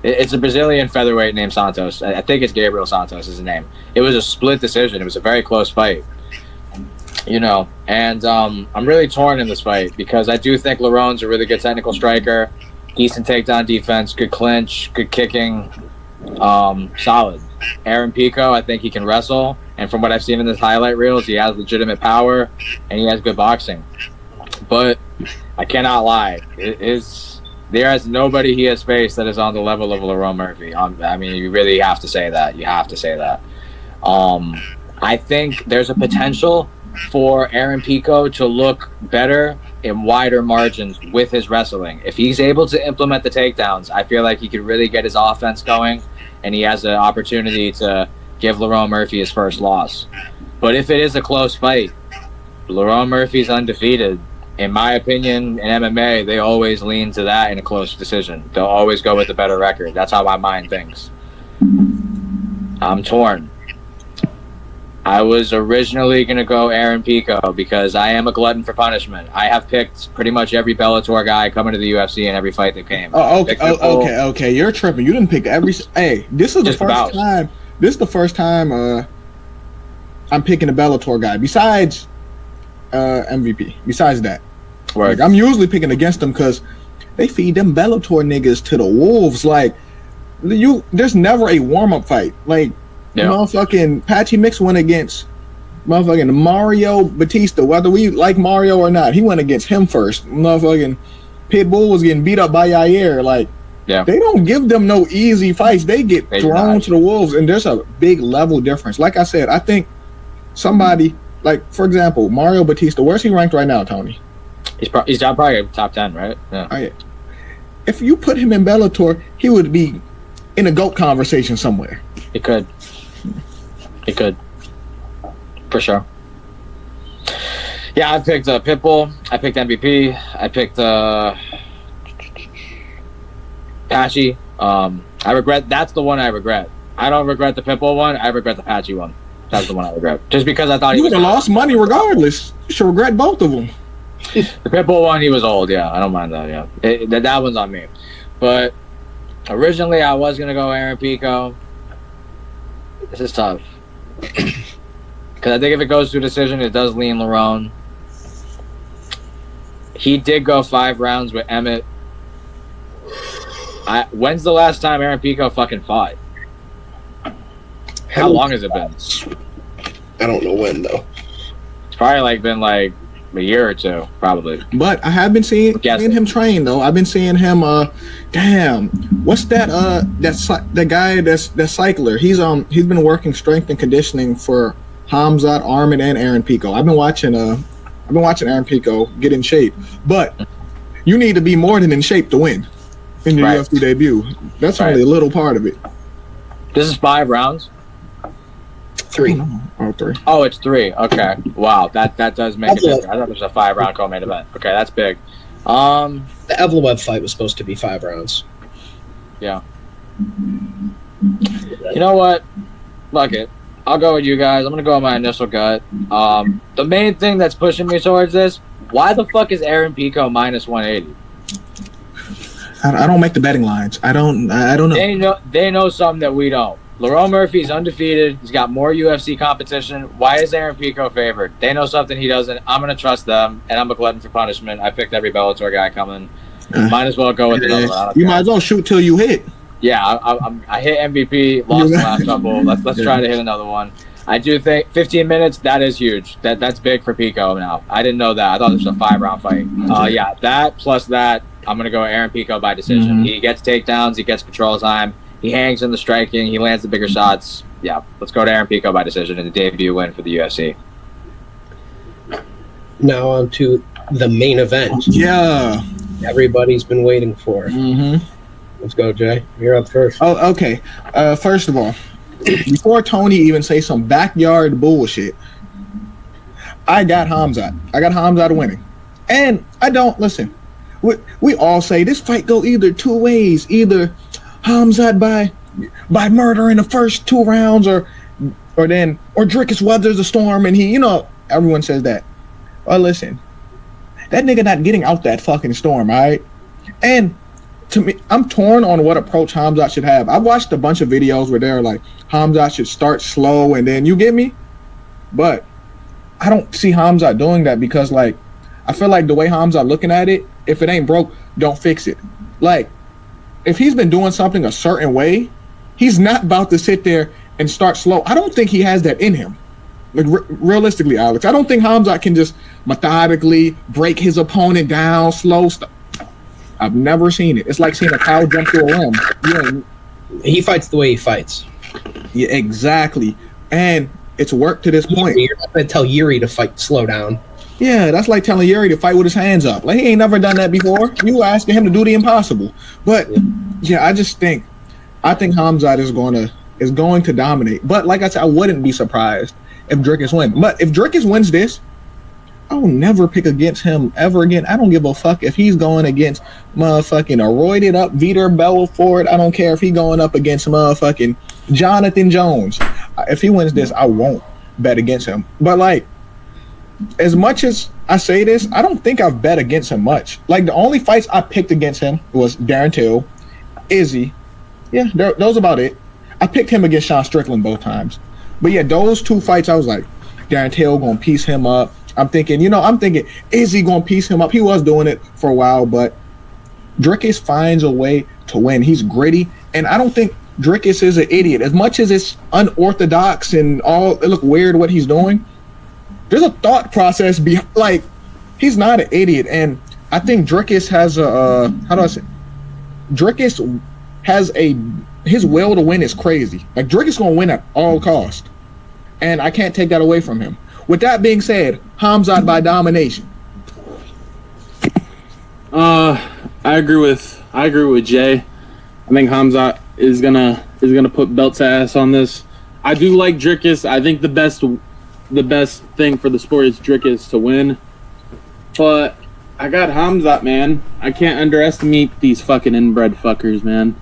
Speaker 4: It's a Brazilian featherweight named Santos. I think it's Gabriel Santos is his name. It was a split decision. It was a very close fight. And I'm really torn in this fight because I do think Lerone's a really good technical striker, decent takedown defense, good clinch, good kicking, solid. Aaron Pico, I think he can wrestle, and from what I've seen in his highlight reels, he has legitimate power and he has good boxing. But I cannot lie, there is nobody he has faced that is on the level of Lerone Murphy. I mean, you really have to say that. You have to say that. I think there's a potential for Aaron Pico to look better in wider margins with his wrestling. If he's able to implement the takedowns, I feel like he could really get his offense going, and he has an opportunity to give Lerone Murphy his first loss. But if it is a close fight, Lerone Murphy's undefeated. In my opinion, in MMA, they always lean to that in a close decision. They'll always go with the better record. That's how my mind thinks. I'm torn. I was originally going to go Aaron Pico because I am a glutton for punishment. I have picked pretty much every Bellator guy coming to the UFC in every fight that came.
Speaker 2: Oh, okay. You're tripping. You didn't pick every... Hey, this is the first time... This is the first time I'm picking a Bellator guy. Besides MVP. Besides that.
Speaker 4: Right.
Speaker 2: Like, I'm usually picking against them because they feed them Bellator niggas to the wolves. Like, there's never a warm-up fight. Like, yeah. Motherfucking Patchy Mix went against motherfucking Mario Batista. Whether we like Mario or not, he went against him first. Motherfucking Pitbull was getting beat up by Yair. Like,
Speaker 4: yeah.
Speaker 2: They don't give them no easy fights. They get thrown to the wolves, and there's a big level difference. Like I said, I think somebody, like, for example, Mario Batista, where's he ranked right now, Tony?
Speaker 4: He's probably top 10, right? Yeah.
Speaker 2: Right. If you put him in Bellator, he would be in a GOAT conversation somewhere.
Speaker 4: He could. For sure. Yeah, I picked Pitbull. I picked MVP. I picked Patchy. I regret. That's the one I regret. I don't regret the Pitbull one. I regret the Patchy one. That's the one I regret. Just because I thought
Speaker 2: you would have lost money regardless. You should regret both of them.
Speaker 4: The Pitbull one, he was old. Yeah, I don't mind that. Yeah, that one's on me. But originally, I was gonna go Aaron Pico. This is tough. Because I think if it goes to a decision, it does lean Lerone. He did go 5 rounds with Emmett. When's the last time Aaron Pico fucking fought? How long has it been?
Speaker 1: I don't know when though.
Speaker 4: It's probably been like a year or two, probably.
Speaker 2: But I have been seeing him train though. I've been seeing him. Damn, what's that? The guy that's cycler. He's been working strength and conditioning for Hamzat, Armin, and Aaron Pico. I've been watching Aaron Pico get in shape, but you need to be more than in shape to win in your UFC debut. That's only a little part of it.
Speaker 4: This is 5 rounds.
Speaker 1: 3.
Speaker 2: Oh, 3.
Speaker 4: Oh, it's 3. Okay. Wow, that does make a difference. I thought it was a 5-round co-main event. Okay, that's big.
Speaker 1: The Evloev fight was supposed to be 5 rounds.
Speaker 4: Yeah. You know what? Fuck it. I'll go with you guys. I'm gonna go with my initial gut. The main thing that's pushing me towards this: why the fuck is Aaron Pico minus 180?
Speaker 2: I don't make the betting lines. I don't know.
Speaker 4: They know something that we don't. Lerone Murphy's undefeated. He's got more UFC competition. Why is Aaron Pico favored? They know something he doesn't. I'm going to trust them, and I'm a glutton for punishment. I picked every Bellator guy coming. Might as well go with another one.
Speaker 2: You might as well shoot till you hit.
Speaker 4: Yeah, I hit MVP, lost the last couple. Let's try to hit another one. I do think 15 minutes, that is huge. That's big for Pico now. I didn't know that. I thought this was a 5-round fight. Yeah, that plus that, I'm going to go Aaron Pico by decision. Mm-hmm. He gets takedowns. He gets control time. He hangs in the striking. He lands the bigger shots. Yeah, let's go to Aaron Pico by decision in the debut win for the UFC.
Speaker 1: Now on to the main event.
Speaker 2: Yeah.
Speaker 1: Everybody's been waiting for.
Speaker 2: Mm-hmm.
Speaker 1: Let's go, Jay. You're up first.
Speaker 2: Oh, okay. First of all, before Tony even say some backyard bullshit, I got Hamzat. I got Hamzat winning. And I don't, listen, we all say this fight go either 2 ways. Either Hamzat by murder in the first 2 rounds, or Dricus weathers the storm and he, everyone says that. Well, listen, that nigga not getting out that fucking storm, all right? And to me, I'm torn on what approach Hamzat should have. I've watched a bunch of videos where they're like, Hamzat should start slow and then, you get me? But I don't see Hamzat doing that because, I feel like the way Hamzat looking at it, if it ain't broke, don't fix it. If he's been doing something a certain way, he's not about to sit there and start slow. I don't think he has that in him. Realistically, Alex, I don't think Hamzat can just methodically break his opponent down, slow stuff. I've never seen it. It's like seeing a cow jump through a limb. Yeah.
Speaker 1: He fights the way he fights.
Speaker 2: Yeah, exactly. And it's worked to this point.
Speaker 1: You're not going to tell Yuri to fight slow down.
Speaker 2: Yeah, that's like telling Yuri to fight with his hands up. He ain't never done that before. You asking him to do the impossible. But yeah, I think Hamzat is going to dominate. But like I said, I wouldn't be surprised if Dricus wins. But if Dricus wins this, I will never pick against him ever again. I don't give a fuck if he's going against motherfucking a roided up Vitor Belfort. I don't care if he's going up against motherfucking Jonathan Jones. If he wins this, I won't bet against him. But as much as I say this, I don't think I've bet against him much. The only fights I picked against him was Darren Till, Izzy. Yeah, those about it. I picked him against Sean Strickland both times. But yeah, those 2 fights, I was like, Darren Till gonna piece him up. I'm thinking, Izzy gonna piece him up? He was doing it for a while, but Dricus finds a way to win. He's gritty, and I don't think Dricus is an idiot. As much as it's unorthodox and it look weird what he's doing, there's a thought process behind. He's not an idiot, and I think Dricus has Dricus has his will to win is crazy. Dricus gonna win at all cost, and I can't take that away from him. With that being said, Hamzat by domination.
Speaker 3: I agree with Jay. I think Hamzat is gonna put belt's ass on this. I do like Dricus. I think the best thing for the sport is Dricus to win. But I got Hamzat, man. I can't underestimate these fucking inbred fuckers, man.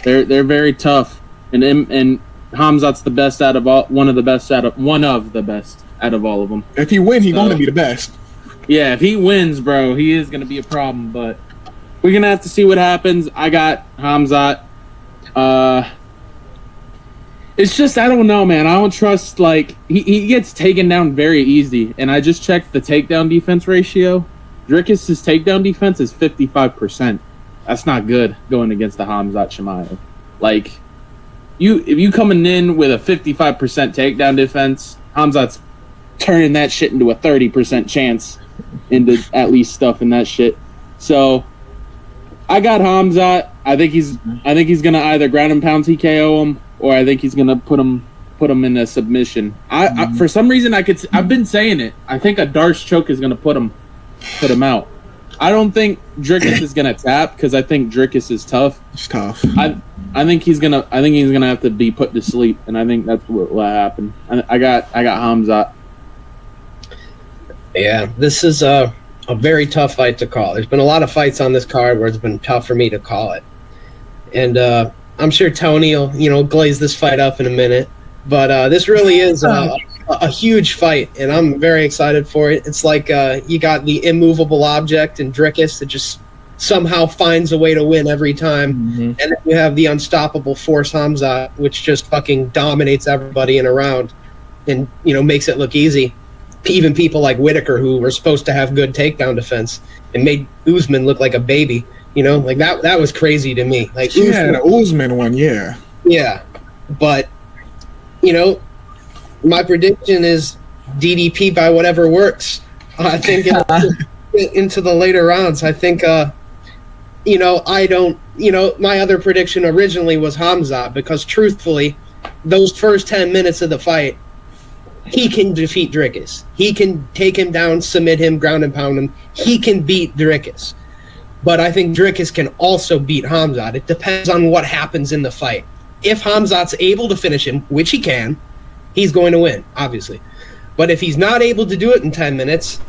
Speaker 3: They're very tough, and Hamzat's the best out of all. One of the best out of all of them.
Speaker 2: If he wins, he's going to be the best.
Speaker 3: Yeah, if he wins, bro, he is going to be a problem. But we're going to have to see what happens. I got Hamzat. It's just, I don't know, man. I don't trust, like, he gets taken down very easy. And I just checked the takedown defense ratio. Dricus' takedown defense is 55%. That's not good going against the Khamzat Chimaev. Like, if you coming in with a 55% takedown defense, Khamzat's turning that shit into a 30% chance into at least stuff in that shit. So I got Khamzat. I think he's gonna either ground and pound TKO him, or I think he's gonna put him in a submission. I for some reason I've been saying it. I think a Darce choke is gonna put him out. I don't think Dricus is gonna tap because I think Dricus is tough.
Speaker 2: It's tough.
Speaker 3: I think he's gonna have to be put to sleep, and I think that's what will happen. I got Khamzat.
Speaker 1: Yeah, this is a very tough fight to call. There's been a lot of fights on this card where it's been tough for me to call it, and I'm sure Tony will glaze this fight up in a minute. But this really is a huge fight, and I'm very excited for it. It's like you got the immovable object in Dricus that just somehow finds a way to win every time, and then you have the unstoppable force Khamzat, which just fucking dominates everybody in a round, and makes it look easy. Even people like Whitaker, who were supposed to have good takedown defense, and made Usman look like a baby. Like that was crazy to me. Like
Speaker 2: the Usman one, yeah.
Speaker 1: Yeah, but my prediction is DDP by whatever works. I think into the later rounds. I think I don't. My other prediction originally was Khamzat because truthfully, those first 10 minutes of the fight, he can defeat Dricus. He can take him down, submit him, ground and pound him. He can beat Dricus. But I think Dricus can also beat Khamzat. It depends on what happens in the fight. If Khamzat's able to finish him, which he can, he's going to win, obviously. But if he's not able to do it in 10 minutes,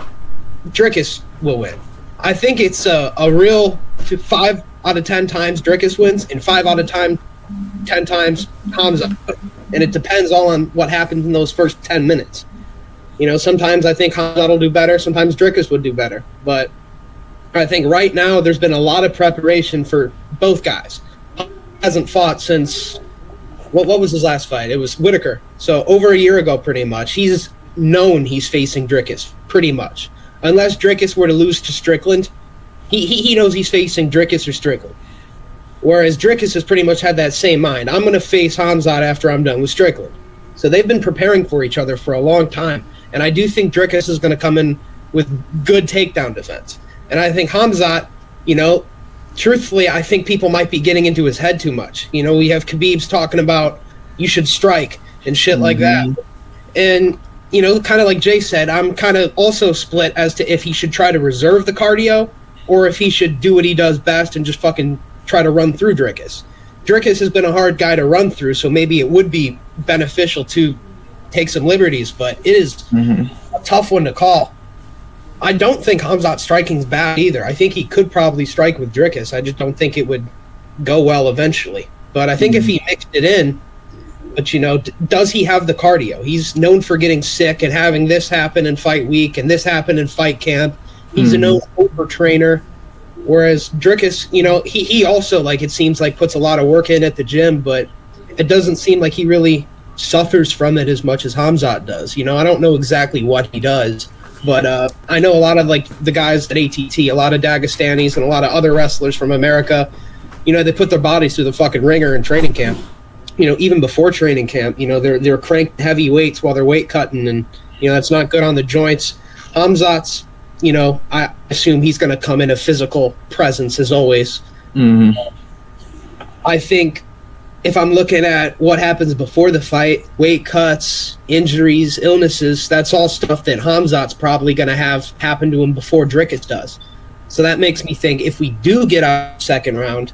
Speaker 1: Dricus will win. I think it's a real 5 out of 10 times Dricus wins, and 5 out of 10 times Khamzat. And it depends all on what happens in those first 10 minutes. Sometimes I think Khamzat will do better. Sometimes Dricus would do better. But I think right now there's been a lot of preparation for both guys. He hasn't fought since, what was his last fight? It was Whitaker. So over a year ago, pretty much. He's known he's facing Dricus, pretty much. Unless Dricus were to lose to Strickland, he knows he's facing Dricus or Strickland. Whereas Dricus has pretty much had that same mind. I'm going to face Khamzat after I'm done with Strickland. So they've been preparing for each other for a long time. And I do think Dricus is going to come in with good takedown defense. And I think Khamzat, truthfully, I think people might be getting into his head too much. We have Khabib's talking about you should strike and shit like that. And, kind of like Jay said, I'm kind of also split as to if he should try to reserve the cardio or if he should do what he does best and just fucking try to run through Dricus. Dricus has been a hard guy to run through, so maybe it would be beneficial to take some liberties, but it is a tough one to call. I don't think Khamzat's striking's bad either. I think he could probably strike with Dricus. I just don't think it would go well eventually. But I think if he mixed it in, but does he have the cardio? He's known for getting sick and having this happen in fight week and this happen in fight camp. He's a known overtrainer. Whereas Dricus, he also, it seems like puts a lot of work in at the gym, but it doesn't seem like he really suffers from it as much as Khamzat does. I don't know exactly what he does, but I know a lot of, the guys at ATT, a lot of Dagestanis and a lot of other wrestlers from America, they put their bodies through the fucking ringer in training camp. Even before training camp, they're cranked heavy weights while they're weight cutting, and, that's not good on the joints. Khamzat's, I assume he's going to come in a physical presence as always. I think if I'm looking at what happens before the fight, weight cuts, injuries, illnesses, that's all stuff that Khamzat's probably going to have happen to him before Dricus does. So that makes me think if we do get out second round,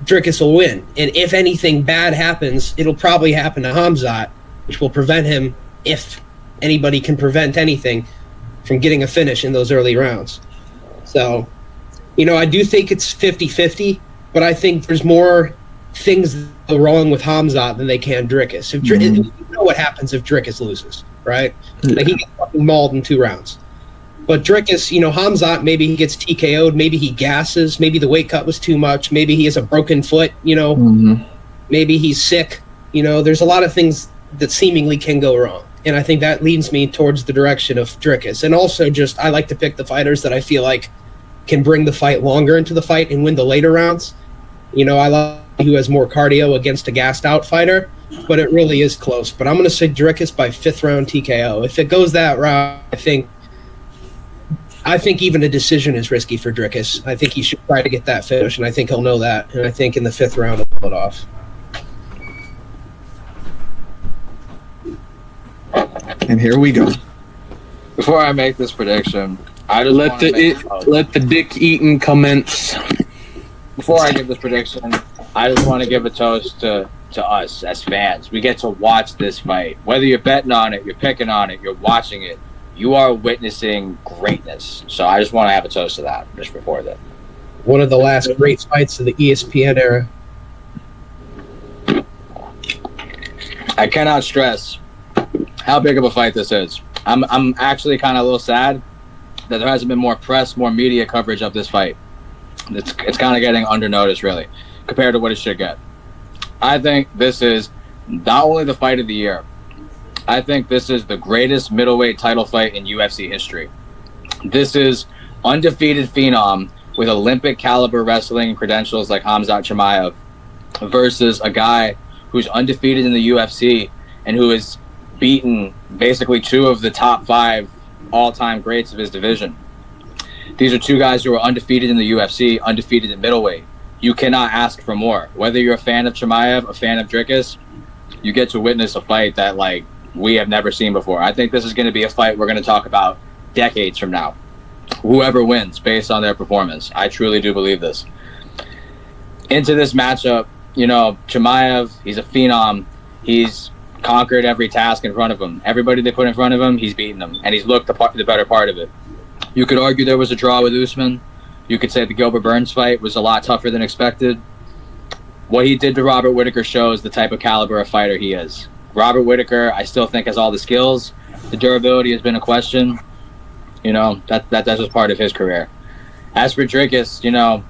Speaker 1: Dricus will win. And if anything bad happens, it'll probably happen to Khamzat, which will prevent him, if anybody can prevent anything, from getting a finish in those early rounds. So, I do think it's 50-50, but I think there's more things that go wrong with Khamzat than they can Dricus. If you know what happens if Dricus loses, right? He gets fucking mauled in 2 rounds. But Dricus, Khamzat, maybe he gets TKO'd, maybe he gasses, maybe the weight cut was too much, maybe he has a broken foot, maybe he's sick. there's a lot of things that seemingly can go wrong. And I think that leads me towards the direction of Dricus. And also just, I like to pick the fighters that I feel like can bring the fight longer into the fight and win the later rounds. I like who has more cardio against a gassed out fighter, but it really is close. But I'm going to say Dricus by 5th round TKO. If it goes that route, I think even a decision is risky for Dricus. I think he should try to get that finish, and I think he'll know that. And I think in the 5th round he'll pull it off.
Speaker 2: And here we go.
Speaker 4: Before I make this prediction, I just
Speaker 3: let the dick eating commence.
Speaker 4: Before I give this prediction, I just want to give a toast to us as fans. We get to watch this fight. Whether you're betting on it, you're picking on it, you're watching it, you are witnessing greatness. So I just want to have a toast to that just before that.
Speaker 1: One of the last great fights of the ESPN era.
Speaker 4: I cannot stress how big of a fight this is. I'm actually kind of a little sad that there hasn't been more press, more media coverage of this fight. It's kind of getting undernoticed, really, compared to what it should get. I think this is not only the fight of the year, I think this is the greatest middleweight title fight in UFC history. This is undefeated phenom with Olympic caliber wrestling credentials like Khamzat Chimaev versus a guy who's undefeated in the UFC and who has beaten basically 2 of the top 5 all-time greats of his division. These are 2 guys who are undefeated in the UFC, undefeated in middleweight. You cannot ask for more. Whether you're a fan of Chimaev, a fan of Dricus, you get to witness a fight that we have never seen before. I think this is going to be a fight we're going to talk about decades from now. Whoever wins based on their performance. I truly do believe this. Into this matchup, Chimaev, he's a phenom. He's conquered every task in front of him. Everybody they put in front of him, he's beaten them. And he's looked the better part of it. You could argue there was a draw with Usman. You could say the Gilbert Burns fight was a lot tougher than expected. What he did to Robert Whittaker shows the type of caliber of fighter he is. Robert Whittaker, I still think, has all the skills. The durability has been a question. That's just part of his career. As for Dricus,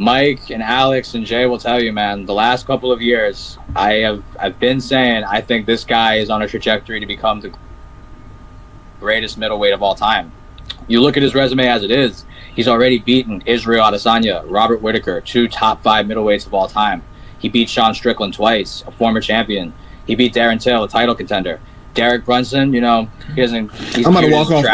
Speaker 4: Mike and Alex and Jay will tell you, man, the last couple of years, I've been saying I think this guy is on a trajectory to become the greatest middleweight of all time. You look at his resume as it is, he's already beaten Israel Adesanya, Robert Whittaker, 2 top 5 middleweights of all time. He beat Sean Strickland twice, a former champion. He beat Darren Till, a title contender. Derek Brunson, he doesn't. He's
Speaker 2: I'm gonna walk off.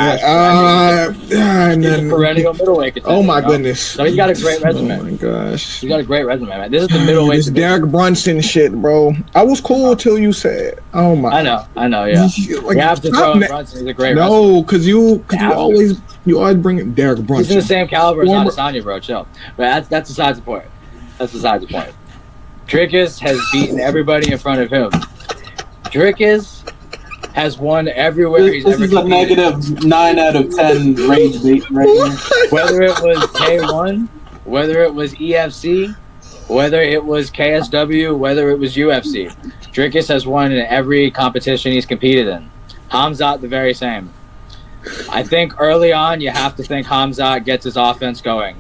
Speaker 4: He's a perennial middleweight contender.
Speaker 2: Oh my goodness!
Speaker 4: So he's got a great resume.
Speaker 2: Oh my gosh!
Speaker 4: He's got a great resume, man. This is the middleweight.
Speaker 2: This Derek Brunson shit, bro. I was cool till you said, "Oh my."
Speaker 4: I know. Yeah. You have to throw Brunson. He's a great.
Speaker 2: No, because you always bring in Derek Brunson.
Speaker 4: He's in the same caliber as Adesanya, bro. Chill. But that's besides the point. Dricus has beaten everybody in front of him. Dricus has won everywhere he's ever competed.
Speaker 3: This is a -9 out of 10 range right here.
Speaker 4: Whether it was K1, whether it was EFC, whether it was KSW, whether it was UFC. Dricus has won in every competition he's competed in. Khamzat, the very same. I think early on, you have to think Khamzat gets his offense going.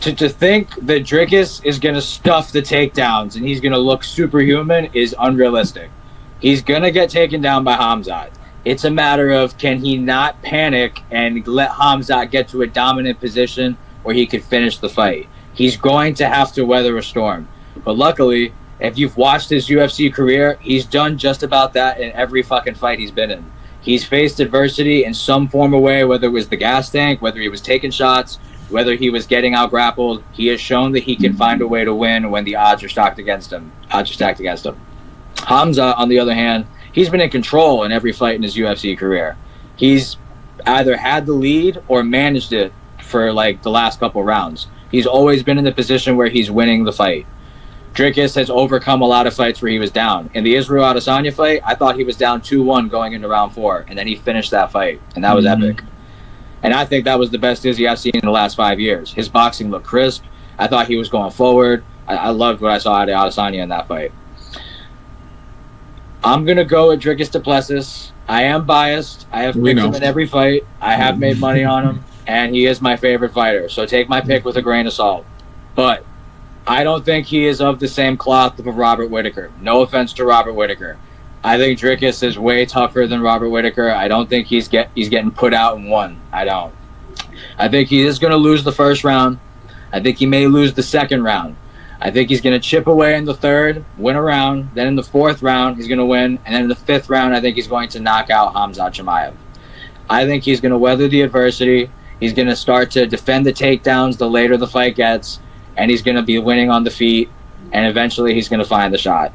Speaker 4: To think that Dricus is going to stuff the takedowns and he's going to look superhuman is unrealistic. He's going to get taken down by Khamzat. It's a matter of, can he not panic and let Khamzat get to a dominant position where he could finish the fight? He's going to have to weather a storm. But luckily, if you've watched his UFC career, he's done just about that in every fucking fight he's been in. He's faced adversity in some form or way, whether it was the gas tank, whether he was taking shots, whether he was getting out grappled. He has shown that he can find a way to win when the odds are stacked against him. Khamzat, on the other hand, he's been in control in every fight in his UFC career. He's either had the lead or managed it for the last couple rounds. He's always been in the position where he's winning the fight. Dricus has overcome a lot of fights where he was down. In the Israel Adesanya fight, I thought he was down 2-1 going into round 4, and then he finished that fight, and that was epic. And I think that was the best Izzy I've seen in the last 5 years. His boxing looked crisp. I thought he was going forward. I loved what I saw out of Adesanya in that fight. I'm going to go with Dricus to Plessis. I am biased. I have picked him in every fight. I have made money on him, and he is my favorite fighter. So take my pick with a grain of salt. But I don't think he is of the same cloth of Robert Whittaker. No offense to Robert Whittaker. I think Dricus is way tougher than Robert Whittaker. I don't think he's getting put out in one. I don't. I think he is going to lose the first round. I think he may lose the second round. I think he's going to chip away in the third, win a round. Then in the fourth round, he's going to win. And then in the fifth round, I think he's going to knock out Khamzat Chimaev. I think he's going to weather the adversity. He's going to start to defend the takedowns the later the fight gets. And he's going to be winning on the feet. And eventually, he's going to find the shot.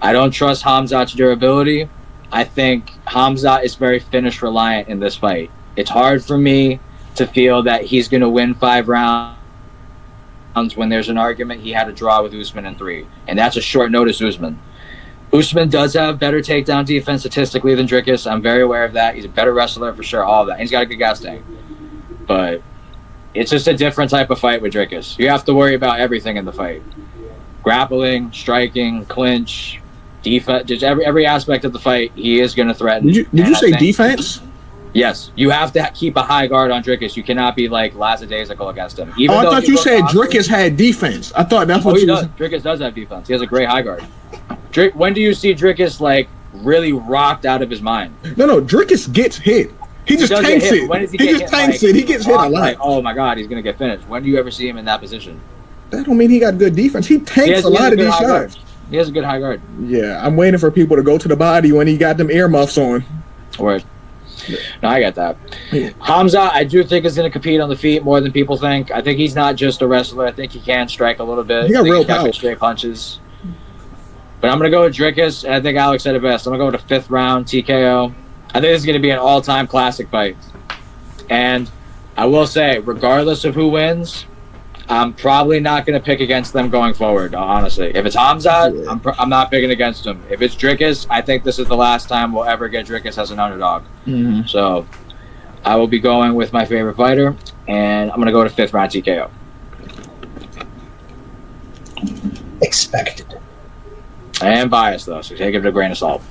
Speaker 4: I don't trust Khamzat's durability. I think Khamzat is very finish reliant in this fight. It's hard for me to feel that he's going to win 5 rounds when there's an argument he had a draw with Usman in 3. And that's a short notice Usman. Usman does have better takedown defense statistically than Dricus. I'm very aware of that. He's a better wrestler for sure, all of that. And he's got a good gas tank. But it's just a different type of fight with Dricus. You have to worry about everything in the fight. Grappling, striking, clinch, defense, just every aspect of the fight, he is going to threaten.
Speaker 2: Did you say defense?
Speaker 4: Yes. You have to keep a high guard on Dricus. You cannot be like lackadaisical against him.
Speaker 2: I thought you said Dricus had defense. I thought that's what
Speaker 4: he does. Dricus does have defense. He has a great high guard. When do you see Dricus like really rocked out of his mind?
Speaker 2: No. Dricus gets hit. He just tanks it.
Speaker 4: When does
Speaker 2: he just tanks it. He gets hit a lot.
Speaker 4: Like, oh my God, he's going to get finished. When do you ever see him in that position?
Speaker 2: That don't mean he got good defense. He tanks a lot of these shots.
Speaker 4: He has a good high guard.
Speaker 2: Yeah, I'm waiting for people to go to the body when he got them earmuffs on.
Speaker 4: Word. No, I get that. Yeah. Khamzat, I do think is going to compete on the feet more than people think. I think he's not just a wrestler. I think he can strike a little bit.
Speaker 2: He got real power.
Speaker 4: Straight punches. But I'm going to go with Dricus, and I think Alex said it best. I'm going to go with a 5th round TKO. I think this is going to be an all-time classic fight. And I will say, regardless of who wins, I'm probably not going to pick against them going forward, honestly. If it's Khamzat, I'm not picking against him. If it's Dricus, I think this is the last time we'll ever get Dricus as an underdog. Mm-hmm. So I will be going with my favorite fighter, and I'm going to go to 5th round TKO.
Speaker 1: Expected.
Speaker 4: I am biased, though, so take it with a grain of salt.